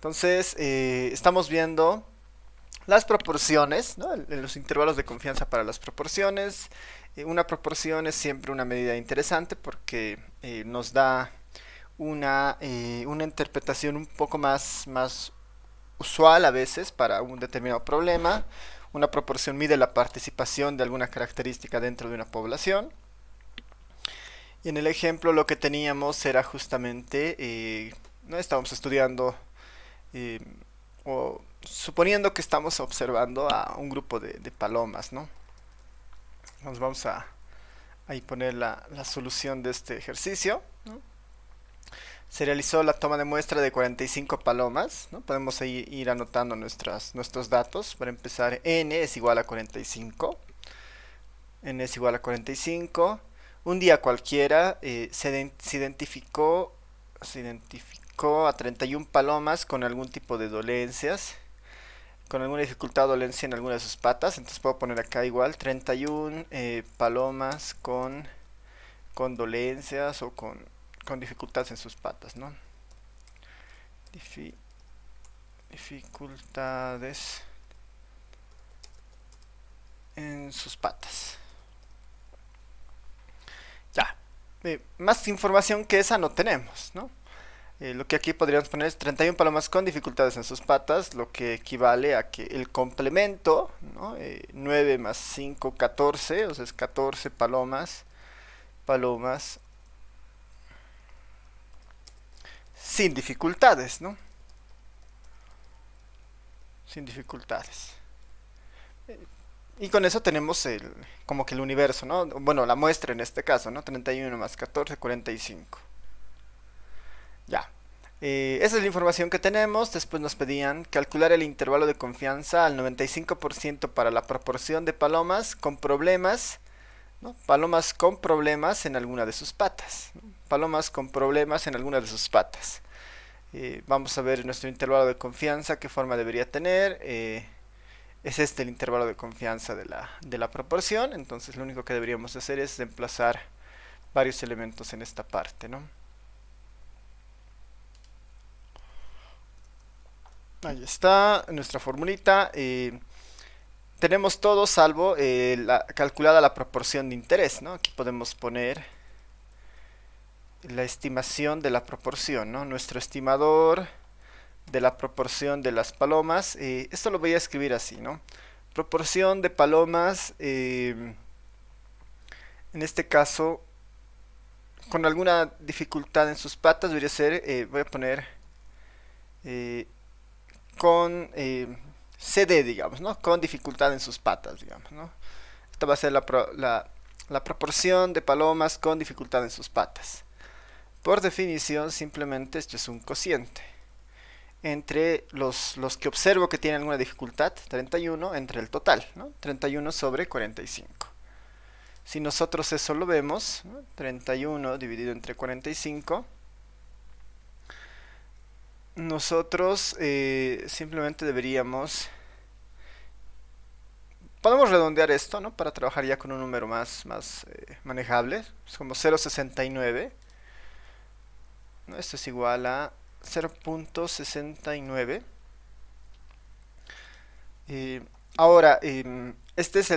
Entonces, estamos viendo las proporciones, ¿no? Los intervalos de confianza para las proporciones. Una proporción es siempre una medida interesante porque nos da una interpretación un poco más usual a veces para un determinado problema. Una proporción mide la participación de alguna característica dentro de una población. Y en el ejemplo lo que teníamos era justamente, no estábamos estudiando eh, o suponiendo que estamos observando a un grupo de palomas, ¿no? Nos vamos a ahí poner la solución de este ejercicio, ¿no? Se realizó la toma de muestra de 45 palomas, ¿no? Podemos ahí ir anotando nuestros datos. Para empezar, n es igual a 45. N es igual a 45. Un día cualquiera se identificó a 31 palomas con algún tipo de dolencias, con alguna dificultad o dolencia en alguna de sus patas. Entonces puedo poner acá igual 31 palomas con dolencias o con dificultades en sus patas, ¿no? Difi- Dificultades en sus patas. Ya. Más información que esa no tenemos, ¿no? Lo que aquí podríamos poner es 31 palomas con dificultades en sus patas, lo que equivale a que el complemento, ¿no? 9 más 5, 14, o sea, es 14 palomas sin dificultades, ¿no? Sin dificultades. Y con eso tenemos como que el universo, ¿no? Bueno, la muestra en este caso, ¿no? 31 más 14, 45. Ya. Esa es la información que tenemos. Después nos pedían calcular el intervalo de confianza al 95% para la proporción de palomas con problemas, ¿no? Palomas con problemas en alguna de sus patas, ¿no? Palomas con problemas en alguna de sus patas. Vamos a ver nuestro intervalo de confianza, qué forma debería tener. Es este el intervalo de confianza de la proporción. Entonces lo único que deberíamos hacer es reemplazar varios elementos en esta parte, ¿no? Ahí está nuestra formulita. Tenemos todo salvo calculada la proporción de interés, ¿no? Aquí podemos poner la estimación de la proporción, ¿no? Nuestro estimador de la proporción de las palomas. Esto lo voy a escribir así, ¿no? Proporción de palomas, en este caso, con alguna dificultad en sus patas, debería ser, voy a poner eh, con CD, digamos, ¿no? Con dificultad en sus patas, digamos, ¿no? Esta va a ser la proporción de palomas con dificultad en sus patas. Por definición, simplemente esto es un cociente entre los que observo que tienen alguna dificultad, 31, entre el total, ¿no? 31 sobre 45. Si nosotros eso lo vemos, ¿no? 31 dividido entre 45, nosotros simplemente deberíamos... Podemos redondear esto, ¿no? Para trabajar ya con un número más manejable. Es como 0,69, ¿no? Esto es igual a 0,69. Ahora, esta es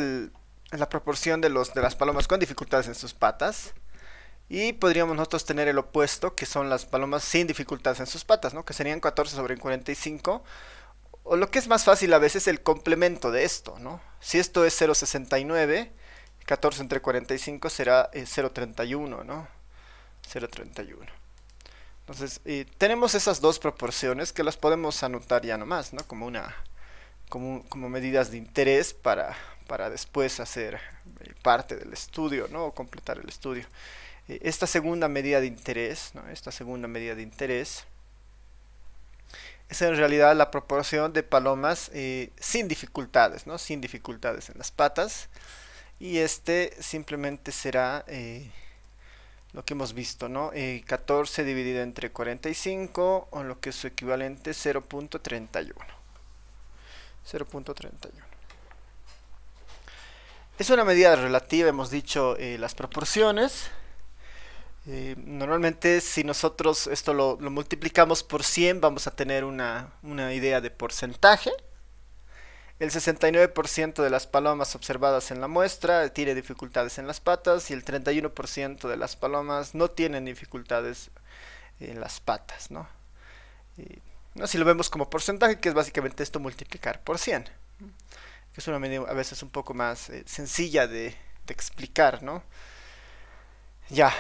la proporción de las palomas con dificultades en sus patas. Y podríamos nosotros tener el opuesto, que son las palomas sin dificultades en sus patas, ¿no? Que serían 14 sobre 45. O lo que es más fácil a veces el complemento de esto, ¿no? Si esto es 0,69, 14 entre 45 será 0,31, ¿no? 0,31. Entonces, tenemos esas dos proporciones que las podemos anotar ya nomás, ¿no? Como medidas de interés para después hacer parte del estudio, ¿no? O completar el estudio. Esta segunda medida de interés, ¿no? Esta segunda medida de interés es en realidad la proporción de palomas sin dificultades, ¿no? Sin dificultades en las patas. Y este simplemente será lo que hemos visto, ¿no? 14 dividido entre 45, o lo que es su equivalente 0,31. 0,31. Es una medida relativa, hemos dicho las proporciones. Normalmente si nosotros esto lo multiplicamos por 100 vamos a tener una idea de porcentaje. El 69% de las palomas observadas en la muestra tiene dificultades en las patas y el 31% de las palomas no tienen dificultades en las patas, ¿no? Y, ¿no? Si lo vemos como porcentaje, que es básicamente esto multiplicar por 100, que es una medida a veces un poco más sencilla de explicar, ¿no? Ya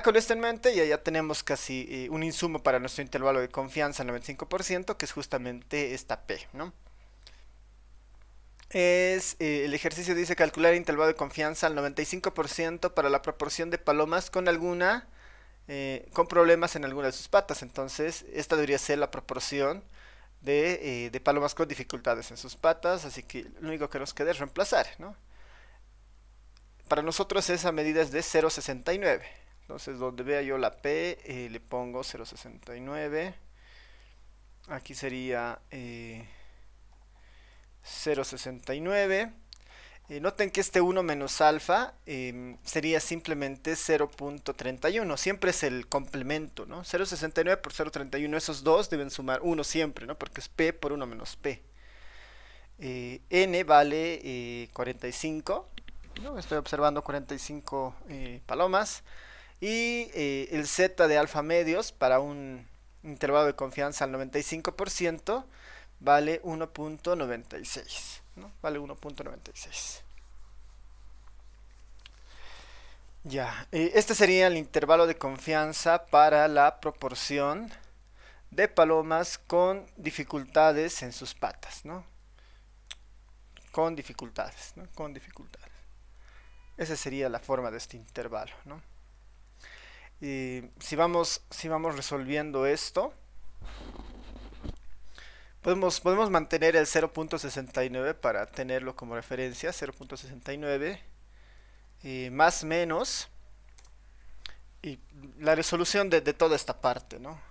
con esto en mente, ya tenemos casi un insumo para nuestro intervalo de confianza al 95%, que es justamente esta P, ¿no? El ejercicio dice calcular intervalo de confianza al 95% para la proporción de palomas con problemas en alguna de sus patas. Entonces, esta debería ser la proporción de palomas con dificultades en sus patas, así que lo único que nos queda es reemplazar, ¿no? Para nosotros esa medida es de 0,69. Entonces, donde vea yo la P, le pongo 0,69. Aquí sería 0,69. Noten que este 1 menos alfa sería simplemente 0,31. Siempre es el complemento, ¿no? 0,69 por 0,31. Esos dos deben sumar 1 siempre, ¿no? Porque es P por 1 menos P. N vale 45. ¿No? Estoy observando 45 palomas. Y el Z de alfa medios para un intervalo de confianza al 95% vale 1,96, ¿no? Vale 1,96. Ya, este sería el intervalo de confianza para la proporción de palomas con dificultades en sus patas, ¿no? Con dificultades, ¿no? Con dificultades. Esa sería la forma de este intervalo, ¿no? Y si vamos resolviendo esto, podemos mantener el 0,69 para tenerlo como referencia, 0,69 más menos y la resolución de toda esta parte, ¿no?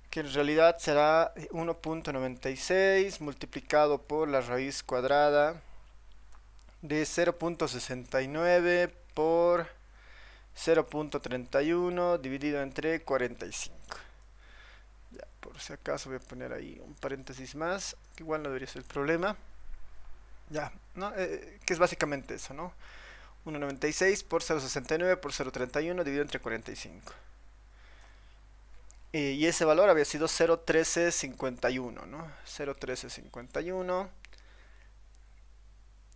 Que en realidad será 1,96 multiplicado por la raíz cuadrada de 0,69 por 0,31 dividido entre 45. Ya, por si acaso voy a poner ahí un paréntesis más, que igual no debería ser el problema. Ya, ¿no? Que es básicamente eso, ¿no? 1,96 por 0,69 por 0,31 dividido entre 45. Y ese valor había sido 0,1351, ¿no? 0,1351.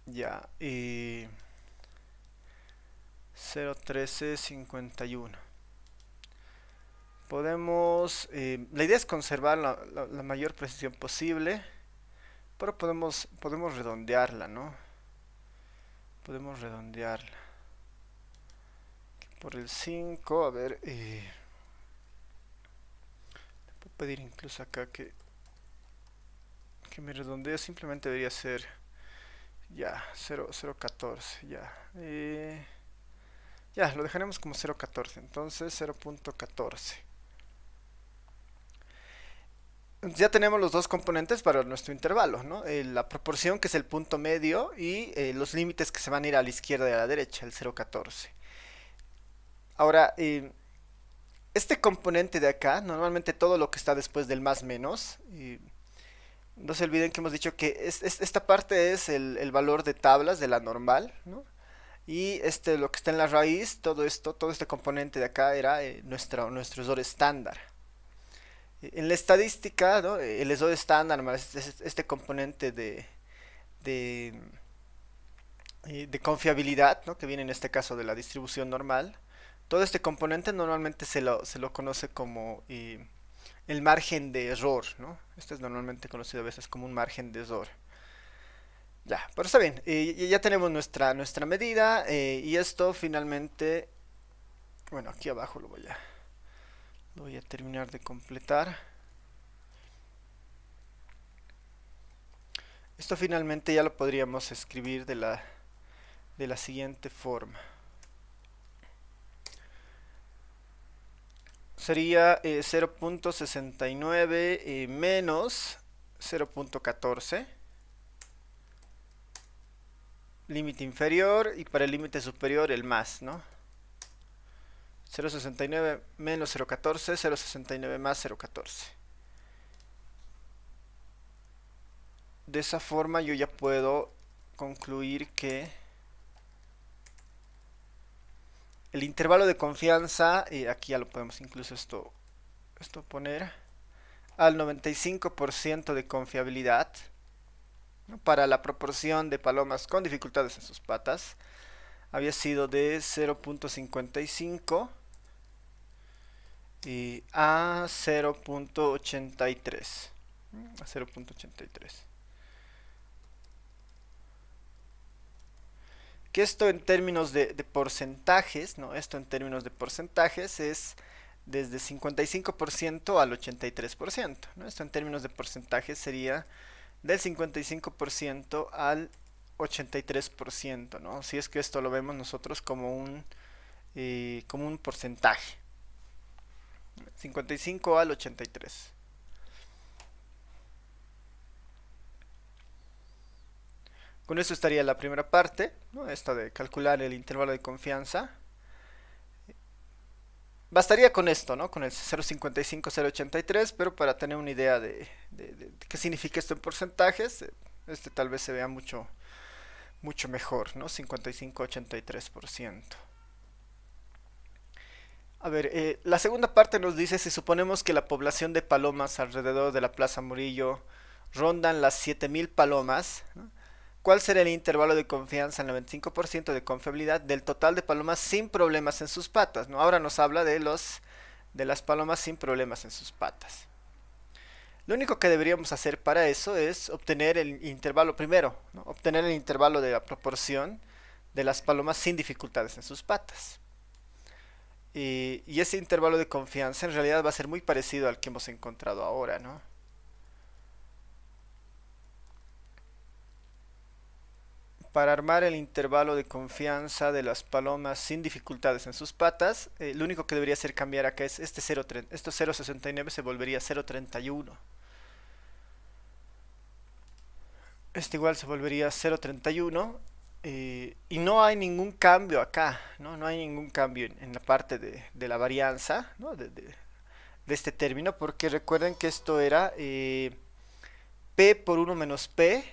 Ya, y 0,1351. La idea es conservar la mayor precisión posible, pero podemos redondearla, ¿no? Podemos redondearla. Por el 5, a ver, puedo pedir incluso acá que me redondee, simplemente debería ser ya 0,014, ya. Ya, lo dejaremos como 0,14, entonces 0,14. Ya tenemos los dos componentes para nuestro intervalo, ¿no? La proporción que es el punto medio y los límites que se van a ir a la izquierda y a la derecha, el 0,14. Ahora, este componente de acá, normalmente todo lo que está después del más menos, no se olviden que hemos dicho que esta parte es el valor de tablas de la normal, ¿no? Y lo que está en la raíz, todo este componente de acá era nuestro error estándar. En la estadística, ¿no? El error estándar más este componente de, de confiabilidad, ¿no? Que viene en este caso de la distribución normal. Todo este componente normalmente se lo conoce como el margen de error, ¿no? Este es normalmente conocido a veces como un margen de error. Ya, pero está bien, ya tenemos nuestra medida y esto finalmente, bueno, aquí abajo lo voy a terminar de completar. Esto finalmente ya lo podríamos escribir de la siguiente forma. Sería 0,69 menos 0,14. Límite inferior y para el límite superior el más, ¿no? 0.69 menos 0.14, 0.69 más 0.14. De esa forma yo ya puedo concluir que el intervalo de confianza, y aquí ya lo podemos incluso esto poner, al 95% de confiabilidad, ¿no?, para la proporción de palomas con dificultades en sus patas, había sido de 0.55 a 0.83. A 0.83. Que esto en términos de porcentajes, ¿no? Esto en términos de porcentajes es desde 55% al 83%, ¿no? Esto en términos de porcentajes sería del 55% al 83%, ¿no? Si es que esto lo vemos nosotros como un porcentaje. 55 al 83. Con eso estaría la primera parte, ¿no? Esta de calcular el intervalo de confianza. Bastaría con esto, ¿no? Con el 0.55, 0.83, pero para tener una idea de qué significa esto en porcentajes, este tal vez se vea mucho, mucho mejor, ¿no? 55-83%. A ver, la segunda parte nos dice, si suponemos que la población de palomas alrededor de la Plaza Murillo rondan las 7.000 palomas, ¿no?, ¿cuál será el intervalo de confianza al 95% de confiabilidad del total de palomas sin problemas en sus patas? ¿No? Ahora nos habla de las palomas sin problemas en sus patas. Lo único que deberíamos hacer para eso es obtener el intervalo primero, ¿no? Obtener el intervalo de la proporción de las palomas sin dificultades en sus patas. Y ese intervalo de confianza en realidad va a ser muy parecido al que hemos encontrado ahora, ¿no? Para armar el intervalo de confianza de las palomas sin dificultades en sus patas, lo único que debería hacer cambiar acá es este 0.69 se volvería 0.31. Este igual se volvería 0.31. Y no hay ningún cambio acá, ¿no? No hay ningún cambio en la parte de la varianza, ¿no?, de este término, porque recuerden que esto era P por 1 menos P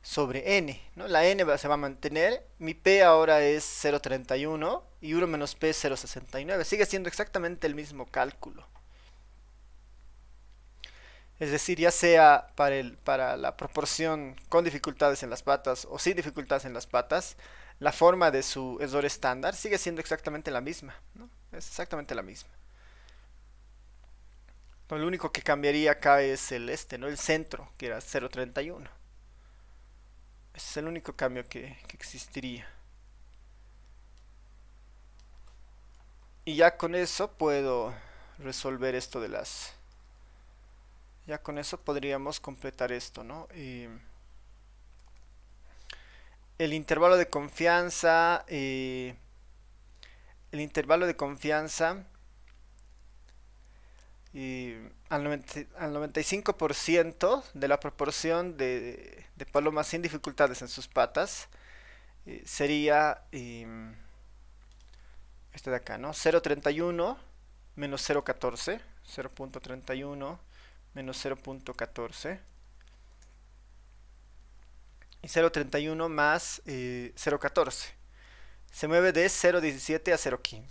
sobre N, ¿no? La N se va a mantener, mi P ahora es 0.31 y 1 menos P es 0.69, sigue siendo exactamente el mismo cálculo. Es decir, ya sea para la proporción con dificultades en las patas o sin dificultades en las patas, la forma de su error estándar sigue siendo exactamente la misma, ¿no? Es exactamente la misma. Lo único que cambiaría acá es ¿no?, el centro, que era 0.31. Ese es el único cambio que existiría. Y ya con eso puedo resolver esto de las... Ya con eso podríamos completar esto, ¿no? El intervalo de confianza... el intervalo de confianza... al 95% de la proporción de palomas sin dificultades en sus patas sería este de acá, ¿no? 0.31 menos 0.14, 0.31 menos 0.14 y 0.31 más 0.14. Se mueve de 0.17 a 0.15.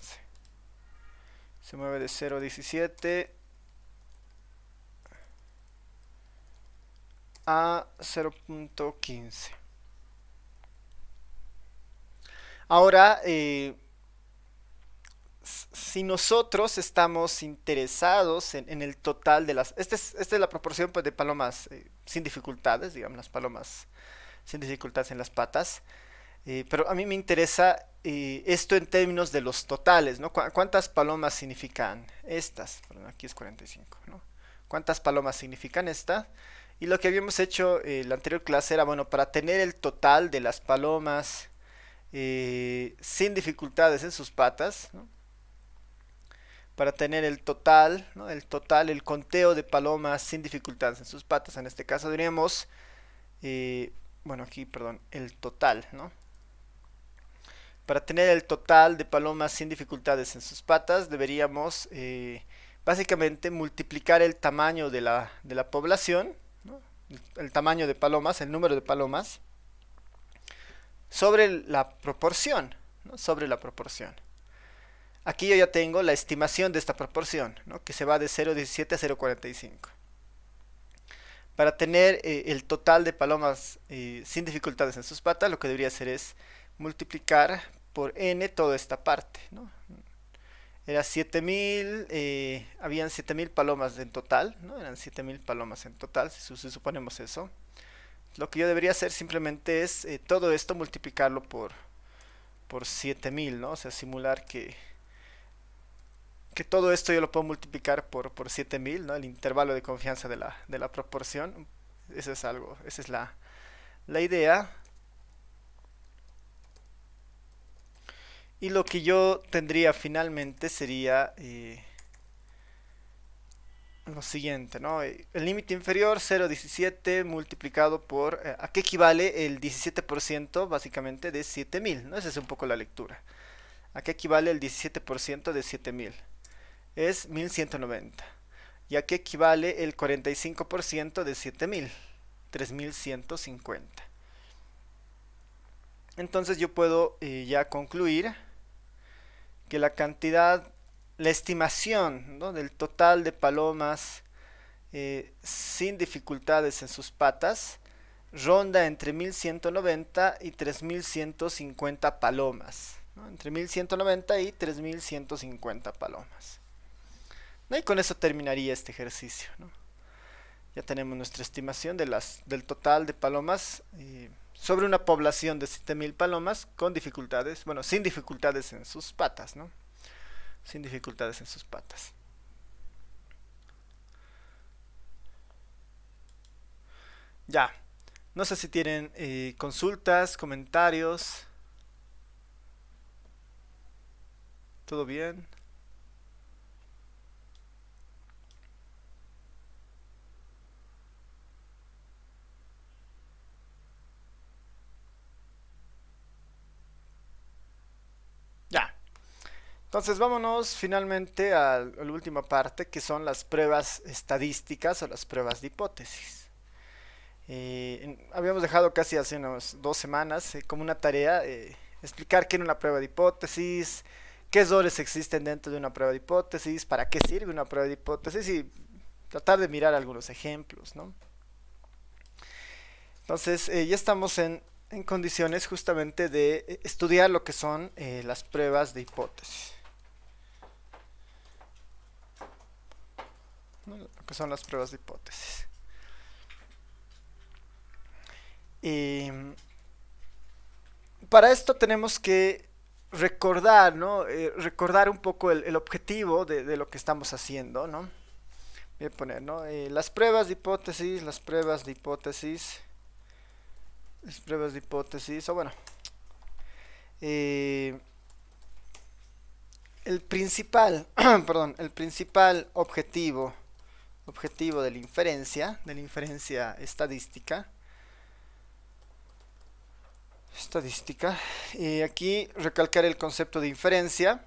Se mueve de 0.17 a 0.15. Ahora, si nosotros estamos interesados en el total de las... Esta es la proporción, pues, de palomas sin dificultades, digamos, las palomas sin dificultades en las patas. Pero a mí me interesa esto en términos de los totales, ¿no? ¿Cuántas palomas significan estas? Perdón, aquí es 45, ¿no? ¿Cuántas palomas significan esta? Y lo que habíamos hecho en la anterior clase era, bueno, para tener el total de las palomas sin dificultades en sus patas, ¿no?, para tener el total, ¿no?, el conteo de palomas sin dificultades en sus patas, en este caso diríamos, bueno, aquí, perdón, el total, ¿no? Para tener el total de palomas sin dificultades en sus patas, deberíamos básicamente multiplicar el tamaño de la población, ¿no? El tamaño de palomas, el número de palomas, sobre la proporción, ¿no? Sobre la proporción. Aquí yo ya tengo la estimación de esta proporción, ¿no? Que se va de 0,17 a 0,45. Para tener el total de palomas sin dificultades en sus patas, lo que debería hacer es multiplicar por n toda esta parte, ¿no? Era 7000, habían 7000 palomas en total, ¿no? Eran 7000 palomas en total, si suponemos eso. Lo que yo debería hacer simplemente es todo esto multiplicarlo por 7000, ¿no? O sea, simular que todo esto yo lo puedo multiplicar por 7000, ¿no? El intervalo de confianza de la proporción. Eso es algo, esa es la idea. Y lo que yo tendría finalmente sería lo siguiente, ¿no? El límite inferior 0,17 multiplicado por... ¿a qué equivale el 17% básicamente de 7000? ¿No? Esa es un poco la lectura. ¿A qué equivale el 17% de 7000? Es 1190. ¿Y a qué equivale el 45% de 7000? 3150. Entonces yo puedo ya concluir que la cantidad, la estimación, ¿no? Del total de palomas sin dificultades en sus patas ronda entre 1190 y 3150 palomas, ¿no? Entre 1190 y 3150 palomas, ¿no? Y con eso terminaría este ejercicio, ¿no? Ya tenemos nuestra estimación del total de palomas sobre una población de 7000 palomas con dificultades, bueno, sin dificultades en sus patas, ¿no? Sin dificultades en sus patas. Ya, no sé si tienen consultas, comentarios. ¿Todo bien? Ya. Entonces vámonos finalmente a la última parte, que son las pruebas estadísticas o las pruebas de hipótesis. Habíamos dejado casi hace unas 2 semanas como una tarea explicar qué era una prueba de hipótesis, qué errores existen dentro de una prueba de hipótesis, para qué sirve una prueba de hipótesis y tratar de mirar algunos ejemplos, ¿no? Entonces ya estamos en condiciones justamente de estudiar lo que son las pruebas de hipótesis, ¿no? Lo que son las pruebas de hipótesis. Y para esto tenemos que recordar, ¿no? Recordar un poco el objetivo de lo que estamos haciendo, ¿no? Voy a poner, ¿no? Las pruebas de hipótesis, las pruebas de hipótesis, las pruebas de hipótesis, o bueno, eh, el principal, perdón, el principal objetivo de la inferencia estadística. Aquí recalcar el concepto de inferencia.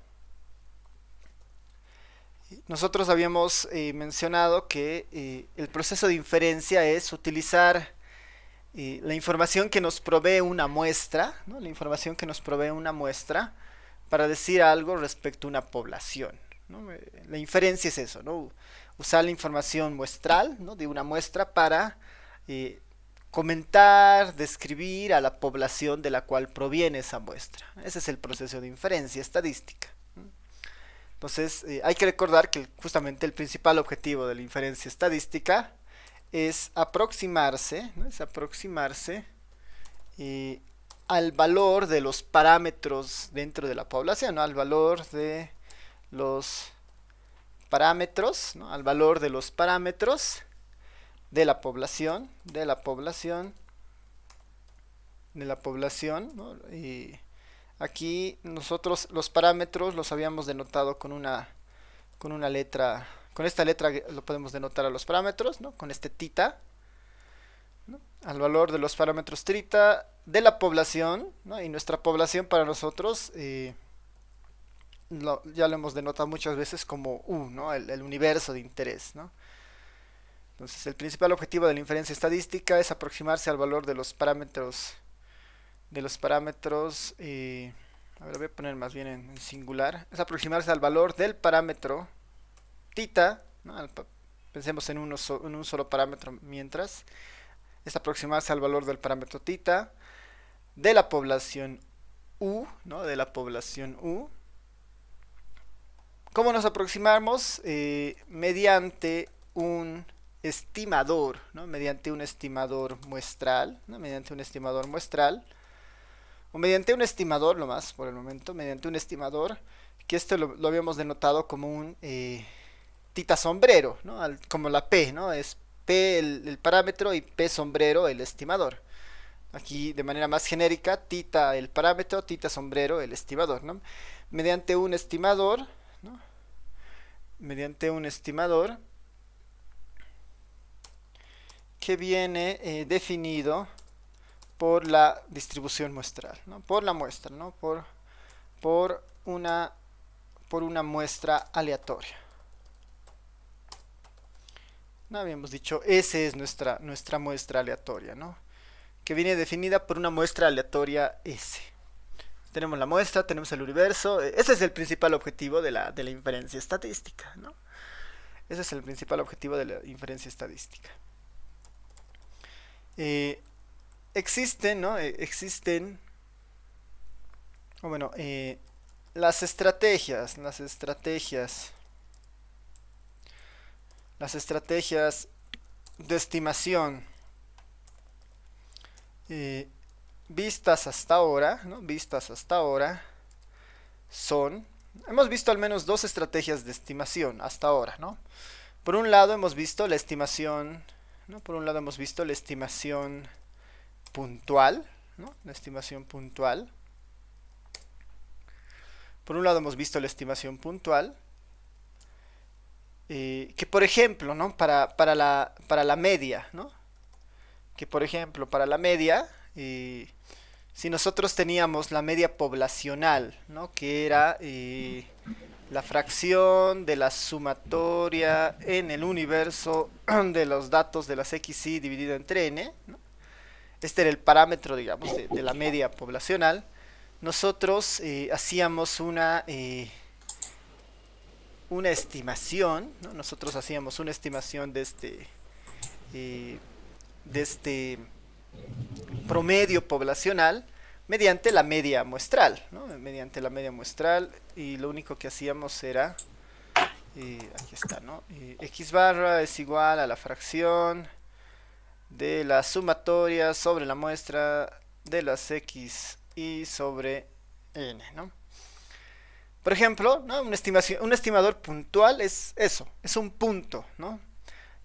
Nosotros habíamos mencionado que el proceso de inferencia es utilizar la información que nos provee una muestra, ¿no? La información que nos provee una muestra para decir algo respecto a una población, ¿no? La inferencia es eso, ¿no? Usar la información muestral, ¿no? De una muestra para eh, comentar, describir a la población de la cual proviene esa muestra. Ese es el proceso de inferencia estadística. Entonces, hay que recordar que justamente el principal objetivo de la inferencia estadística es aproximarse, ¿no? Es aproximarse al valor de los parámetros dentro de la población, ¿no? Al valor de los parámetros, ¿no? Al valor de los parámetros de la población, ¿no? Y aquí nosotros los parámetros los habíamos denotado con una letra, con esta letra lo podemos denotar a los parámetros, ¿no? Con este tita. ¿no? Al valor de los parámetros trita de la población, ¿no? Y nuestra población para nosotros ya lo hemos denotado muchas veces como U, ¿no? El universo de interés, ¿no? Entonces, el principal objetivo de la inferencia estadística es aproximarse al valor de los parámetros, a ver, voy a poner más bien en singular, es aproximarse al valor del parámetro tita, ¿no? Pensemos en, en un solo parámetro mientras, es aproximarse al valor del parámetro tita de la población U, ¿no? De la población U. ¿Cómo nos aproximamos? Mediante un estimador, ¿no? Mediante un estimador muestral, ¿no? Mediante un estimador muestral, o mediante un estimador, lo más por el momento, mediante un estimador, que esto lo habíamos denotado como un tita sombrero, ¿no? Como la P, ¿no? Es P el parámetro y P sombrero el estimador. Aquí de manera más genérica, tita el parámetro, tita sombrero el estimador, ¿no? Mediante un estimador, ¿no? Mediante un estimador que viene definido por la distribución muestral, ¿no? Por la muestra, ¿no? Por una, por una muestra aleatoria. ¿No? Habíamos dicho, esa es nuestra muestra aleatoria, ¿no? Que viene definida por una muestra aleatoria S. Tenemos la muestra, tenemos el universo. Ese es el principal objetivo de la inferencia estadística, ¿no? Ese es el principal objetivo de la inferencia estadística. Existen, ¿no? Existen, o bueno, las estrategias de estimación vistas hasta ahora, ¿no? Vistas hasta ahora son, hemos visto al menos dos estrategias de estimación hasta ahora, ¿no? Por un lado hemos visto la estimación, ¿no? Por un lado hemos visto la estimación puntual, ¿no? La estimación puntual. Por un lado hemos visto la estimación puntual, que por ejemplo, ¿no? Para la media, ¿no? Que por ejemplo, para la media, si nosotros teníamos la media poblacional, ¿no? Que era la fracción de la sumatoria en el universo de los datos de las XY dividido entre n, ¿no? Este era el parámetro, digamos, de la media poblacional. Nosotros hacíamos una estimación, ¿no? Nosotros hacíamos una estimación de este promedio poblacional mediante la media muestral, ¿no? Mediante la media muestral, y lo único que hacíamos era, aquí está, ¿no? X barra es igual a la fracción de la sumatoria sobre la muestra de las X y sobre n, ¿no? Por ejemplo, ¿no? Un estimador puntual es eso, es un punto, ¿no?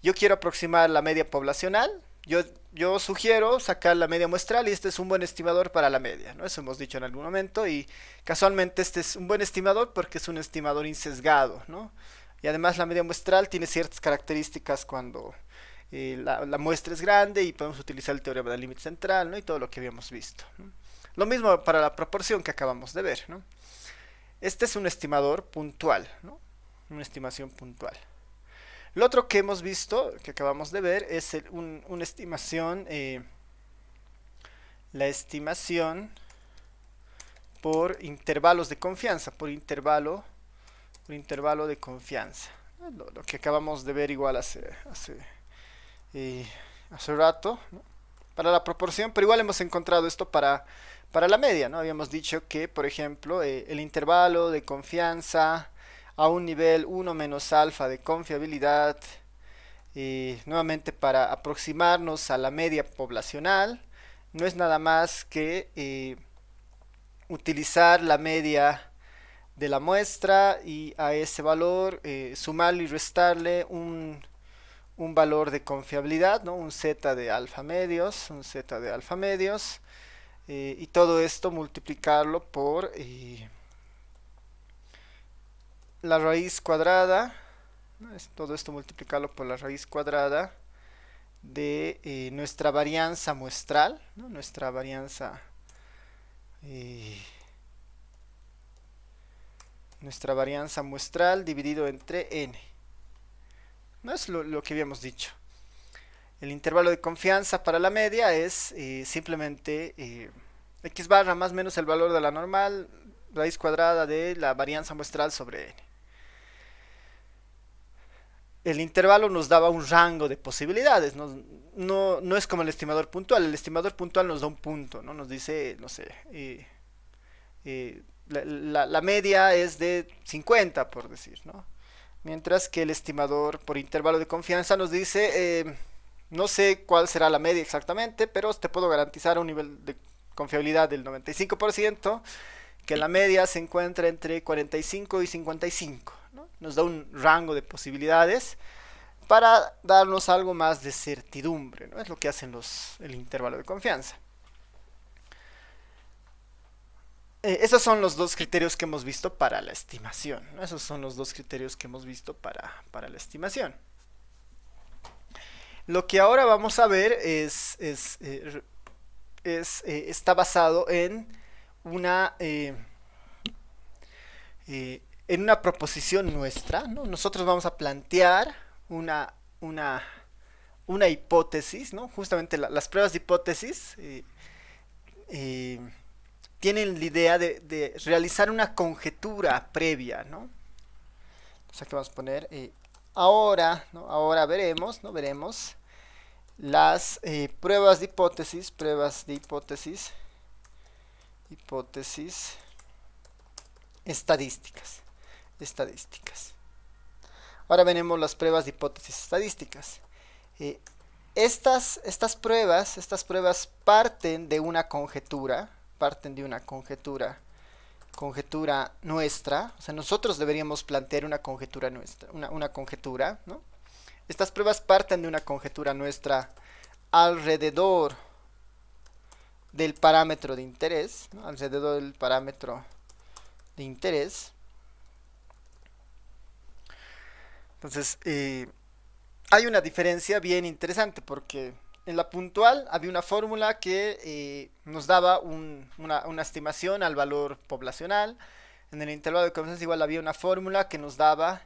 Yo quiero aproximar la media poblacional, yo sugiero sacar la media muestral y este es un buen estimador para la media, ¿no? Eso hemos dicho en algún momento y casualmente este es un buen estimador porque es un estimador insesgado, ¿no? Y además la media muestral tiene ciertas características cuando la muestra es grande y podemos utilizar el teorema del límite central, ¿no? Y todo lo que habíamos visto, ¿no? Lo mismo para la proporción que acabamos de ver, ¿no? Este es un estimador puntual, ¿no? Una estimación puntual. Lo otro que hemos visto, que acabamos de ver, es una estimación, la estimación por intervalos de confianza, por intervalo de confianza. Lo que acabamos de ver igual hace rato, ¿no? Para la proporción, pero igual hemos encontrado esto para la media, ¿no? Habíamos dicho que, por ejemplo, el intervalo de confianza a un nivel 1 menos alfa de confiabilidad, nuevamente para aproximarnos a la media poblacional, no es nada más que utilizar la media de la muestra y a ese valor sumarle y restarle un valor de confiabilidad, ¿no? Un z de alfa medios, y todo esto multiplicarlo por la raíz cuadrada, ¿no? Todo esto multiplicarlo por la raíz cuadrada nuestra varianza muestral, ¿no? eh, nuestra varianza muestral dividido entre n. No es lo que habíamos dicho. El intervalo de confianza para la media es simplemente x barra más menos el valor de la normal, raíz cuadrada de la varianza muestral sobre n. El intervalo nos daba un rango de posibilidades, no es como el estimador puntual. El estimador puntual nos da un punto, ¿no? Nos dice, no sé, la media es de 50, por decir, ¿no? Mientras que el estimador por intervalo de confianza nos dice, no sé cuál será la media exactamente, pero te puedo garantizar un nivel de confiabilidad del 95% que la media se encuentra entre 45 y 55, ¿no? Nos da un rango de posibilidades para darnos algo más de certidumbre, ¿no? Es lo que hacen el intervalo de confianza. Esos son los dos criterios que hemos visto para la estimación, ¿no? Esos son los dos criterios que hemos visto para la estimación. Lo que ahora vamos a ver está basado una, eh, en una proposición nuestra, ¿no? Nosotros vamos a plantear una, una, una hipótesis, ¿no? Justamente las pruebas de hipótesis eh, tienen la idea de realizar una conjetura previa, ¿no? O sea que vamos a poner ahora, ¿no? Ahora veremos, ¿no? Veremos las pruebas de hipótesis estadísticas. Ahora veremos las pruebas de hipótesis estadísticas. Eh, estas pruebas parten de una conjetura nuestra. O sea, nosotros deberíamos plantear una conjetura nuestra, una conjetura, ¿no? Estas pruebas parten de una conjetura nuestra alrededor del parámetro de interés, ¿no? Alrededor del parámetro de interés. Entonces, hay una diferencia bien interesante porque en la puntual había una fórmula que nos daba una estimación al valor poblacional. En el intervalo de confianza igual había una fórmula que nos daba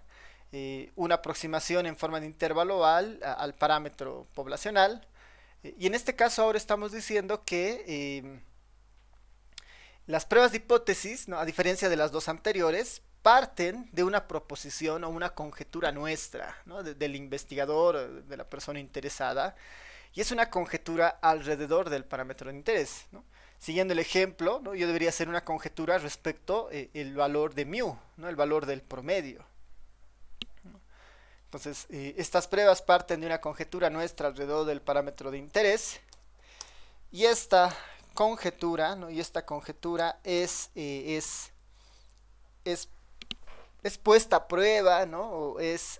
una aproximación en forma de intervalo al parámetro poblacional. Y en este caso ahora estamos diciendo que las pruebas de hipótesis, ¿no? A diferencia de las dos anteriores, parten de una proposición o una conjetura nuestra, ¿no? Del investigador, de la persona interesada, y es una conjetura alrededor del parámetro de interés, ¿no? Siguiendo el ejemplo, ¿no? Yo debería hacer una conjetura respecto el valor de mu, ¿no? El valor del promedio. Entonces, estas pruebas parten de una conjetura nuestra alrededor del parámetro de interés, y esta conjetura, ¿no? Y esta conjetura es puesta a prueba, ¿no? O es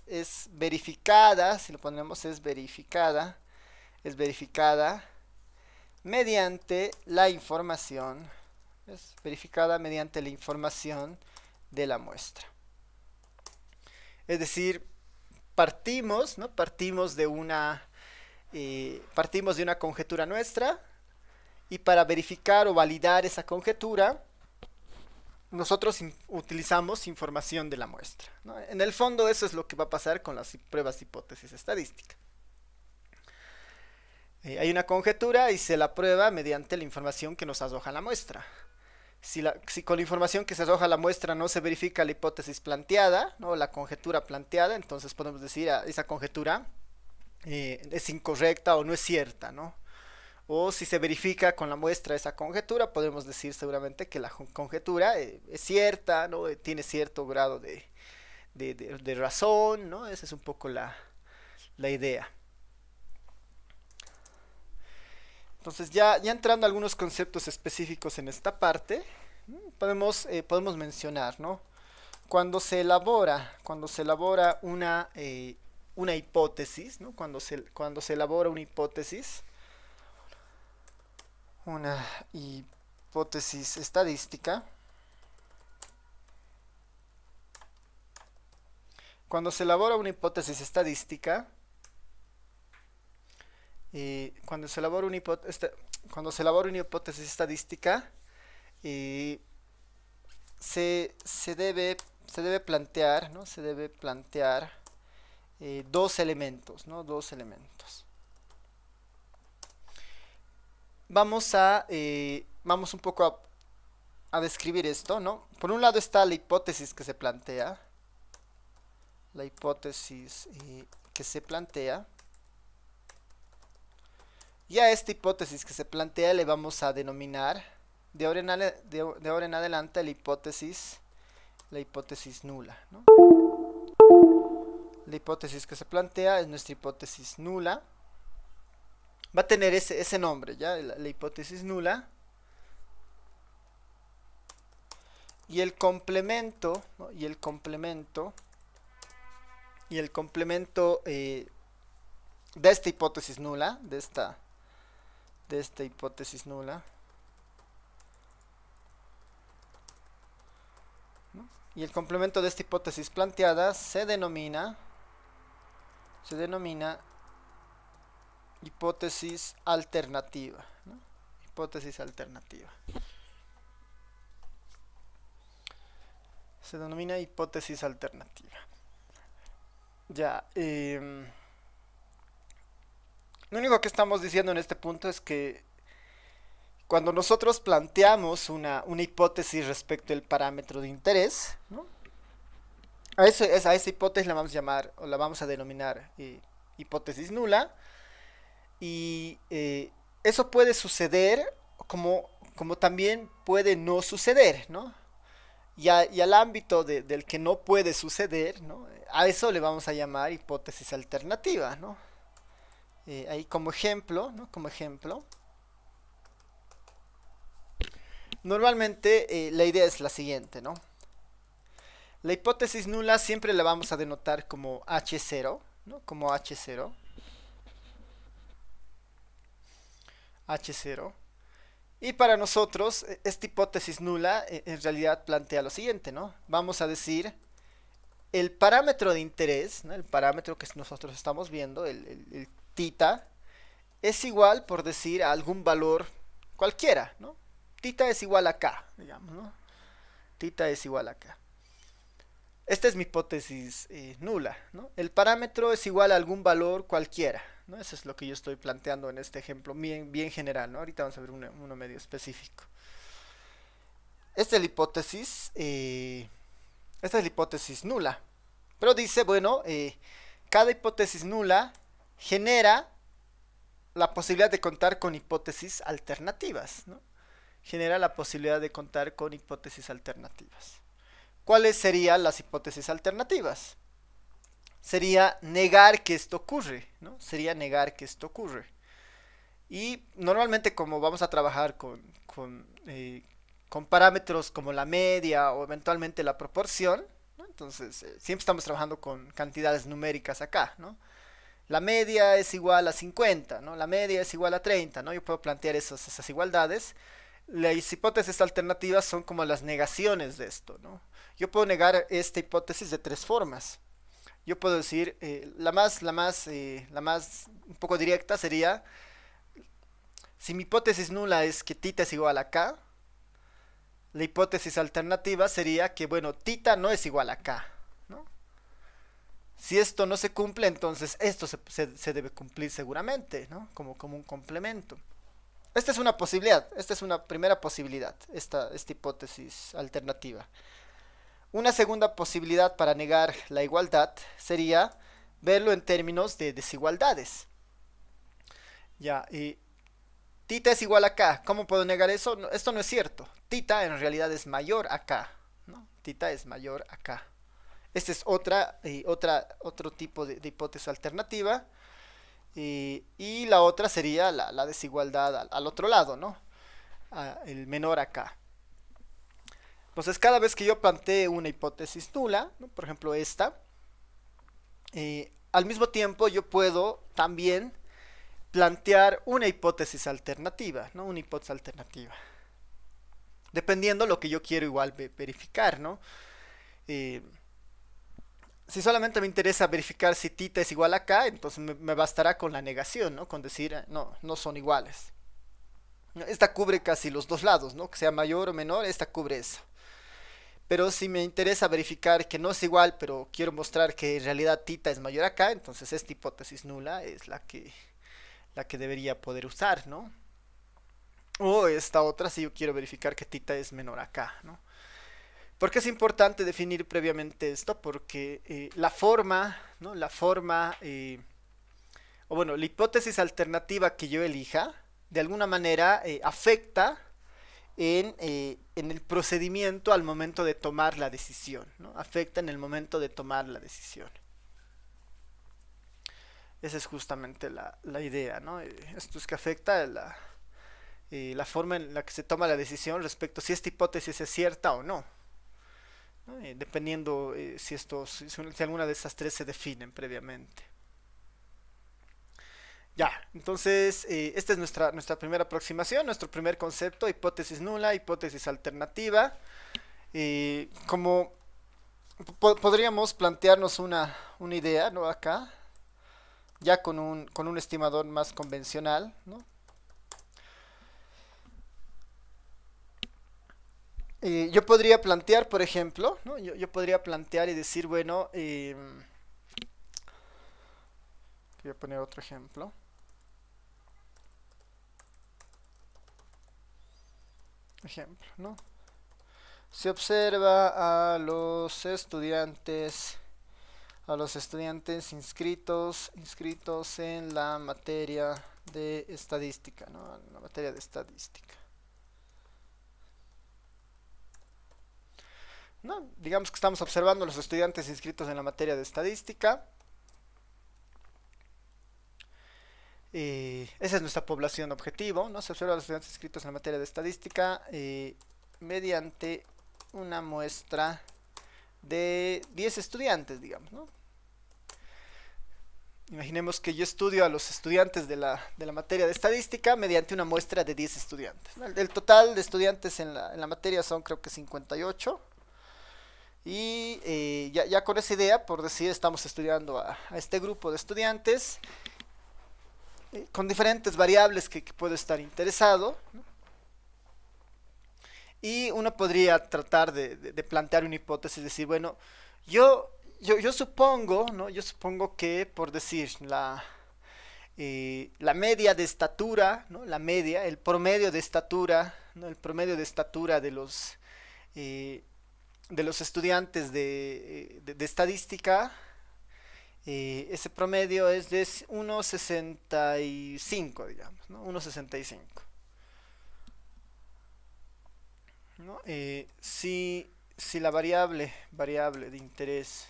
verificada, si lo ponemos es verificada mediante la información, es verificada mediante la información de la muestra. Es decir, partimos, ¿no? Partimos de una conjetura nuestra, y para verificar o validar esa conjetura nosotros utilizamos información de la muestra, ¿no? En el fondo eso es lo que va a pasar con las pruebas de hipótesis estadística. Hay una conjetura y se la prueba mediante la información que nos arroja la muestra. Si con la información que se arroja la muestra no se verifica la hipótesis planteada, ¿no? La conjetura planteada, entonces podemos decir esa conjetura es incorrecta o no es cierta, ¿no? O si se verifica con la muestra esa conjetura, podemos decir seguramente que la conjetura es cierta, ¿no? Tiene cierto grado de razón, ¿no? Esa es un poco la idea. Entonces ya entrando a algunos conceptos específicos en esta parte, podemos mencionar, ¿no? Cuando se elabora una hipótesis, ¿no? Cuando se elabora una hipótesis estadística, cuando se elabora una hipótesis estadística, cuando se elabora cuando se elabora una hipótesis estadística, eh, se debe plantear, ¿no? Se debe plantear dos elementos, ¿no? Dos elementos. Vamos un poco a describir esto, ¿no? Por un lado está la hipótesis que se plantea, la hipótesis que se plantea, y a esta hipótesis que se plantea le vamos a denominar de ahora en adelante la hipótesis nula, ¿no? La hipótesis que se plantea es nuestra hipótesis nula. Va a tener ese nombre, ¿ya? La hipótesis nula. Y el complemento, ¿no? Y el complemento de esta hipótesis nula, de esta hipótesis nula, ¿no? Y el complemento de esta hipótesis planteada se denomina hipótesis alternativa, ¿no? Hipótesis alternativa. Se denomina hipótesis alternativa. Ya, lo único que estamos diciendo en este punto es que cuando nosotros planteamos una hipótesis respecto al parámetro de interés, ¿no? A esa hipótesis la vamos a llamar o la vamos a denominar hipótesis nula. Y eso puede suceder como también puede no suceder, ¿no? Y al ámbito del que no puede suceder, ¿no? A eso le vamos a llamar hipótesis alternativa, ¿no? Ahí como ejemplo, ¿no? Como ejemplo. Normalmente la idea es la siguiente, ¿no? La hipótesis nula siempre la vamos a denotar como H0, ¿no? Como H0. H0. Y para nosotros, esta hipótesis nula en realidad plantea lo siguiente, ¿no? Vamos a decir, el parámetro de interés, ¿no? El parámetro que nosotros estamos viendo, el tita, es igual, por decir, a algún valor cualquiera, ¿no? Tita es igual a K, digamos, ¿no? Tita es igual a K. Esta es mi hipótesis nula, ¿no? El parámetro es igual a algún valor cualquiera, ¿no? Eso es lo que yo estoy planteando en este ejemplo bien general, ¿no? Ahorita vamos a ver uno medio específico. Esta es la hipótesis nula. Pero dice, bueno, cada hipótesis nula genera la posibilidad de contar con hipótesis alternativas, ¿no? Genera la posibilidad de contar con hipótesis alternativas. ¿Cuáles serían las hipótesis alternativas? Sería negar que esto ocurre, ¿no? Sería negar que esto ocurre. Y normalmente como vamos a trabajar con parámetros como la media o eventualmente la proporción, ¿no? Entonces siempre estamos trabajando con cantidades numéricas acá, ¿no? La media es igual a 50, ¿no? La media es igual a 30, ¿no? Yo puedo plantear esas igualdades. Las hipótesis alternativas son como las negaciones de esto, ¿no? Yo puedo negar esta hipótesis de tres formas. Yo puedo decir, la más un poco directa sería, si mi hipótesis nula es que tita es igual a K, la hipótesis alternativa sería que, bueno, tita no es igual a K, ¿no? Si esto no se cumple, entonces esto se debe cumplir seguramente, ¿no? Como un complemento. Esta es una posibilidad, esta es una primera posibilidad, esta hipótesis alternativa. Una segunda posibilidad para negar la igualdad sería verlo en términos de desigualdades. Ya, y tita es igual a K. ¿Cómo puedo negar eso? No, esto no es cierto. Tita en realidad es mayor a K, ¿no? Tita es mayor a K. Esta es otro tipo de hipótesis alternativa. Y la otra sería la desigualdad al otro lado, ¿no? El menor a K. Entonces, cada vez que yo plantee una hipótesis nula, ¿no? Por ejemplo esta, al mismo tiempo yo puedo también plantear una hipótesis alternativa, ¿no? Una hipótesis alternativa. Dependiendo lo que yo quiero igual verificar, ¿no? Si solamente me interesa verificar si tita es igual a k, entonces me bastará con la negación, ¿no? Con decir, no, no son iguales. Esta cubre casi los dos lados, ¿no? Que sea mayor o menor, esta cubre eso. Pero si me interesa verificar que no es igual, pero quiero mostrar que en realidad tita es mayor a k, entonces esta hipótesis nula es la que debería poder usar, ¿no? O esta otra si yo quiero verificar que tita es menor a k, ¿no? ¿Por qué es importante definir previamente esto? Porque la forma, ¿no? La forma, o bueno, la hipótesis alternativa que yo elija, de alguna manera afecta en el procedimiento al momento de tomar la decisión, ¿no? Afecta en el momento de tomar la decisión. Esa es justamente la idea, ¿no? Esto es que afecta la forma en la que se toma la decisión respecto a si esta hipótesis es cierta o no, ¿no? Dependiendo si alguna de estas tres se definen previamente. Ya, entonces esta es nuestra primera aproximación, nuestro primer concepto, hipótesis nula, hipótesis alternativa. Como podríamos plantearnos una idea, ¿no? Acá, ya con un estimador más convencional, ¿no? Yo podría plantear, por ejemplo, ¿no? Yo podría plantear y decir, bueno, voy a poner otro ejemplo. Ejemplo, ¿no? Se observa a los estudiantes inscritos en la materia de estadística, ¿no? En la materia de estadística. ¿No? Digamos que estamos observando a los estudiantes inscritos en la materia de estadística. Esa es nuestra población objetivo, ¿no? Se observa a los estudiantes inscritos en la materia de estadística mediante una muestra de 10 estudiantes, digamos, ¿no? Imaginemos que yo estudio a los estudiantes de la materia de estadística mediante una muestra de 10 estudiantes, ¿no? El total de estudiantes en la materia son creo que 58. Y ya con esa idea, por decir, estamos estudiando a este grupo de estudiantes con diferentes variables que puedo estar interesado, ¿no? Y uno podría tratar de plantear una hipótesis, decir, bueno, yo supongo, ¿no? Yo supongo que, por decir, la media de estatura, ¿no? La media, el promedio de estatura, ¿no? El promedio de estatura eh, de los estudiantes de estadística, ese promedio es de 1,65, digamos, ¿no? 1,65. ¿No? Si la variable de interés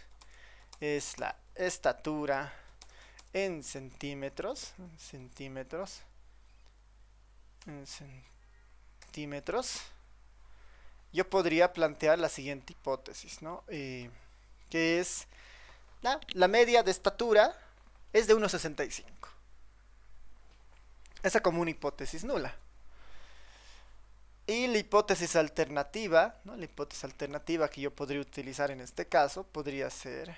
es la estatura en centímetros, yo podría plantear la siguiente hipótesis, ¿no? Que es la media de estatura es de 1,65. Esa como una hipótesis nula. Y la hipótesis alternativa, ¿no? La hipótesis alternativa que yo podría utilizar en este caso podría ser...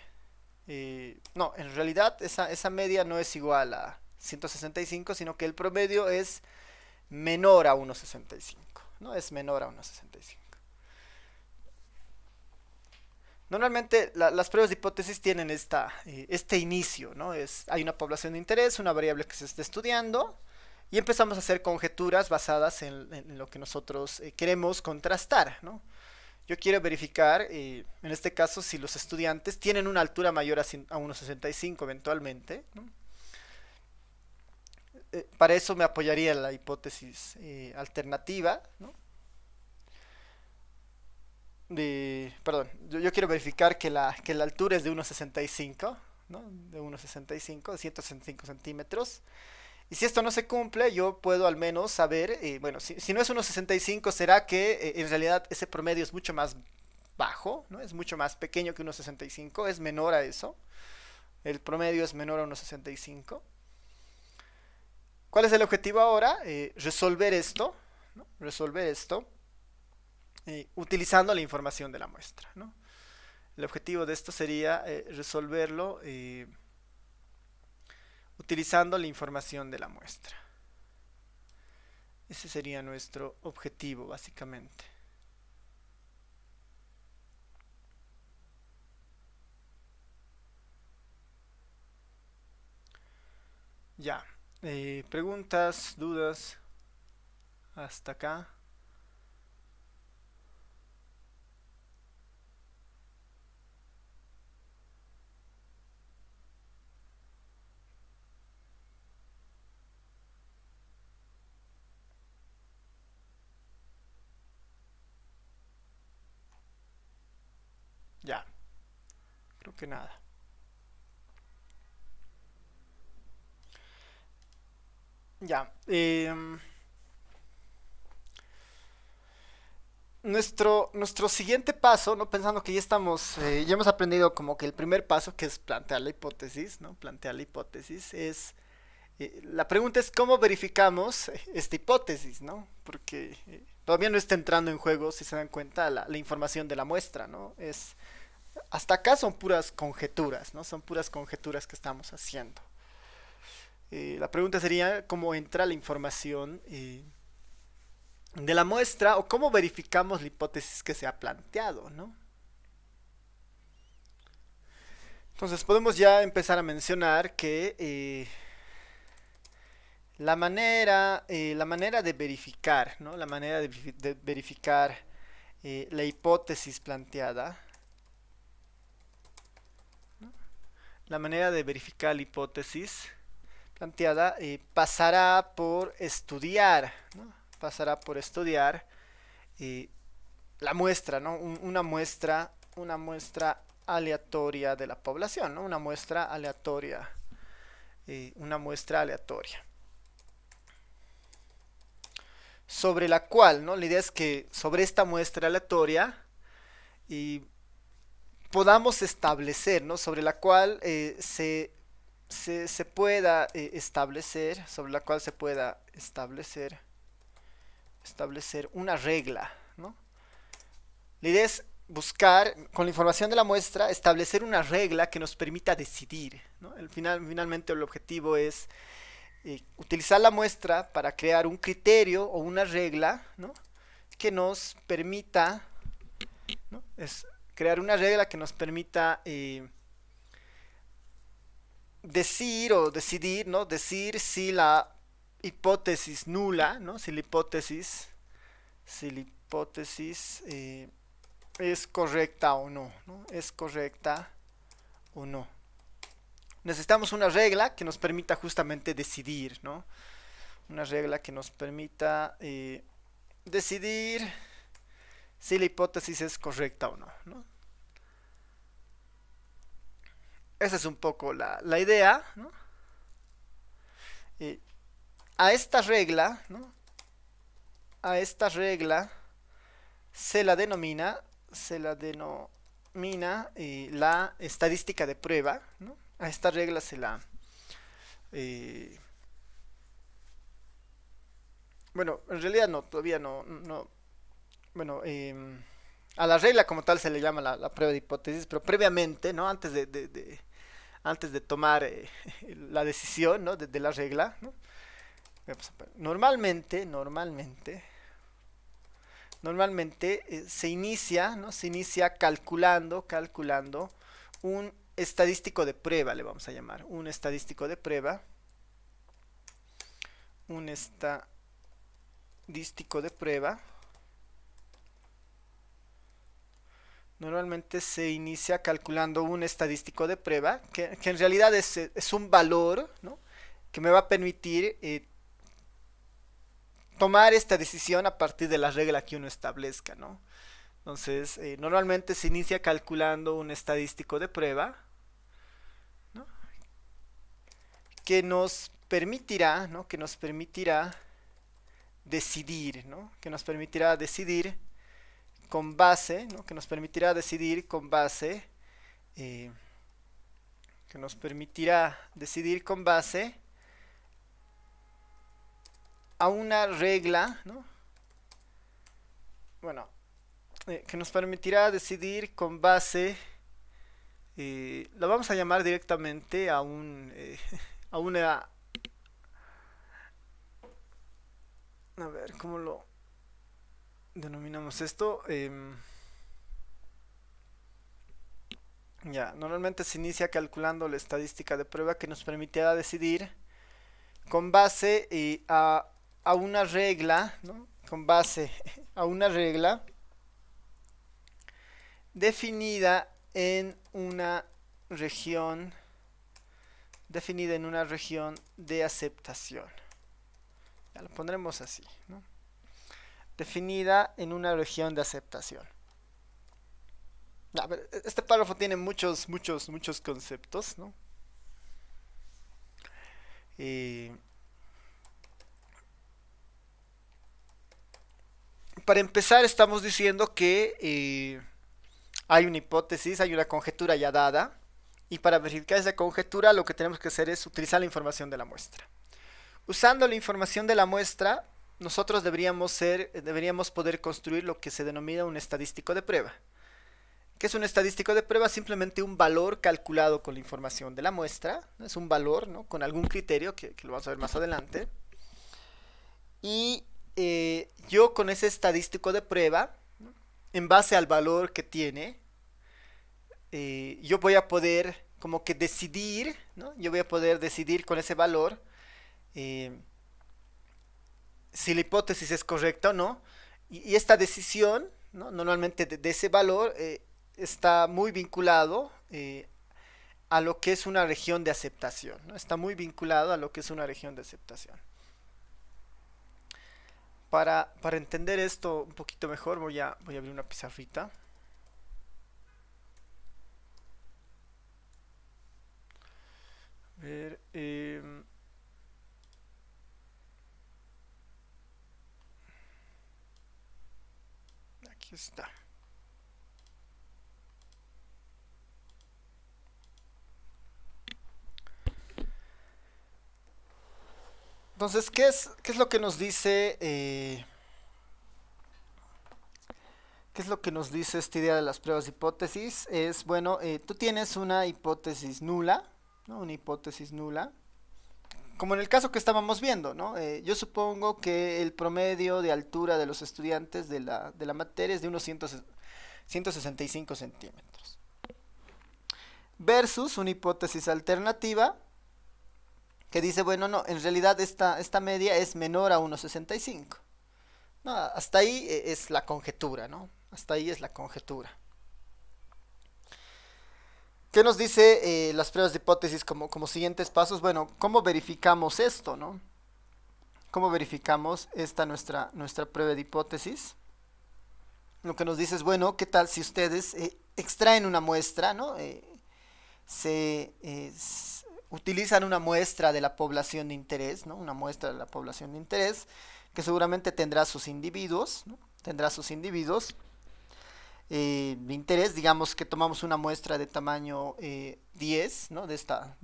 no, en realidad esa media no es igual a 165, sino que el promedio es menor a 1,65, ¿no? Es menor a 1,65. Normalmente las pruebas de hipótesis tienen este inicio, ¿no? Hay una población de interés, una variable que se está estudiando, y empezamos a hacer conjeturas basadas en lo que nosotros queremos contrastar, ¿no? Yo quiero verificar, en este caso, si los estudiantes tienen una altura mayor a 1,65 eventualmente, ¿no? Para eso me apoyaría en la hipótesis alternativa, ¿no? Perdón, yo quiero verificar que la altura es de 1,65, ¿no? De 1,65, de 165 centímetros. Y si esto no se cumple, yo puedo al menos saber, bueno, si no es 1,65, será que en realidad ese promedio es mucho más bajo, ¿no? Es mucho más pequeño que 1,65, es menor a eso. El promedio es menor a 1,65. ¿Cuál es el objetivo ahora? Resolver esto, ¿no? Resolver esto utilizando la información de la muestra, ¿no? El objetivo de esto sería resolverlo utilizando la información de la muestra. Ese sería nuestro objetivo, básicamente. Ya. Preguntas, dudas, hasta acá. Ya. Creo que nada. Ya. Nuestro siguiente paso, ¿no? Pensando que ya estamos, ya hemos aprendido como que el primer paso, que es plantear la hipótesis, ¿no? Plantear la hipótesis es, la pregunta es cómo verificamos esta hipótesis, ¿no? Porque todavía no está entrando en juego, si se dan cuenta, la información de la muestra, ¿no? Hasta acá son puras conjeturas, ¿no? Son puras conjeturas que estamos haciendo. La pregunta sería cómo entra la información de la muestra o cómo verificamos la hipótesis que se ha planteado, ¿no? Entonces podemos ya empezar a mencionar que la manera de verificar, ¿no? La manera de verificar la hipótesis planteada, ¿no? La manera de verificar la hipótesis planteada pasará por estudiar, ¿no? Pasará por estudiar eh, la muestra, ¿no? Una muestra aleatoria de la población, ¿no? Una muestra aleatoria. Sobre la cual, ¿no? La idea es que sobre esta muestra aleatoria y podamos establecer, ¿no? Sobre la cual se pueda establecer, sobre la cual se pueda establecer una regla, ¿no? La idea es buscar, con la información de la muestra, establecer una regla que nos permita decidir, ¿no? Finalmente el objetivo es utilizar la muestra para crear un criterio o una regla, ¿no? Que nos permita, ¿no? Es crear una regla que nos permita decir o decidir, ¿no? Decir si la hipótesis nula, ¿no? Si la hipótesis es correcta o no, ¿no? Es correcta o no. Necesitamos una regla que nos permita justamente decidir, ¿no? Una regla que nos permita decidir si la hipótesis es correcta o no, ¿no? Esa es un poco la idea, ¿no? Eh, a esta regla, ¿no? A esta regla se la denomina la estadística de prueba, ¿no? A esta regla eh, bueno, en realidad no, todavía no bueno, a la regla como tal se le llama la prueba de hipótesis, pero previamente, ¿no? Antes de tomar la decisión, ¿no? De la regla, ¿no? Normalmente se inicia, ¿no? Se inicia calculando un estadístico de prueba, le vamos a llamar, un estadístico de prueba, un estadístico de prueba. Normalmente se inicia calculando un estadístico de prueba, que en realidad es un valor, ¿no? Que me va a permitir tomar esta decisión a partir de la regla que uno establezca, ¿no? Entonces, normalmente se inicia calculando un estadístico de prueba, ¿no? Que nos permitirá, ¿no? Que nos permitirá decidir, ¿no? Que nos permitirá decidir con base, ¿no? Que nos permitirá decidir con base, eh, que nos permitirá decidir con base a una regla, ¿no? Bueno, que nos permitirá decidir con base Lo vamos a llamar directamente a a una, a ver, ¿cómo lo denominamos esto? Ya, normalmente se inicia calculando la estadística de prueba que nos permitirá decidir con base a una regla, ¿no? Con base a una regla definida en una región, definida en una región de aceptación. Ya lo pondremos así, ¿no? Definida en una región de aceptación. A ver, este párrafo tiene muchos conceptos, ¿no? Eh, para empezar, estamos diciendo que hay una hipótesis, hay una conjetura ya dada, y para verificar esa conjetura lo que tenemos que hacer es utilizar la información de la muestra. Usando la información de la muestra, nosotros deberíamos poder construir lo que se denomina un estadístico de prueba. ¿Qué es un estadístico de prueba? Simplemente un valor calculado con la información de la muestra. Es un valor, ¿no? Con algún criterio que lo vamos a ver más adelante. Y yo con ese estadístico de prueba, ¿no? En base al valor que tiene, yo voy a poder como que decidir, ¿no? Yo voy a poder decidir con ese valor eh, si la hipótesis es correcta o no. Y esta decisión, ¿no? Normalmente de ese valor está muy vinculado a lo que es una región de aceptación, ¿no? Está muy vinculado a lo que es una región de aceptación. Para entender esto un poquito mejor voy a abrir una pizarrita. A ver, aquí está. Entonces, qué es lo que nos dice? ¿Qué es lo que nos dice esta idea de las pruebas de hipótesis? Es, bueno, tú tienes una hipótesis nula, ¿no? Una hipótesis nula. Como en el caso que estábamos viendo, ¿no? Yo supongo que el promedio de altura de los estudiantes de la materia es de unos 165 centímetros. Versus una hipótesis alternativa que dice, bueno, no, en realidad esta media es menor a 1,65. No, hasta ahí es la conjetura, ¿no? Hasta ahí es la conjetura. ¿Qué nos dice las pruebas de hipótesis como siguientes pasos? Bueno, ¿cómo verificamos esto, no? ¿Cómo verificamos esta nuestra prueba de hipótesis? Lo que nos dice es, bueno, ¿qué tal si ustedes extraen una muestra, ¿no? Utilizan una muestra de la población de interés, ¿no? Una muestra de la población de interés que seguramente tendrá sus individuos, ¿no? Tendrá sus individuos de interés, digamos que tomamos una muestra de tamaño 10, ¿no? De esta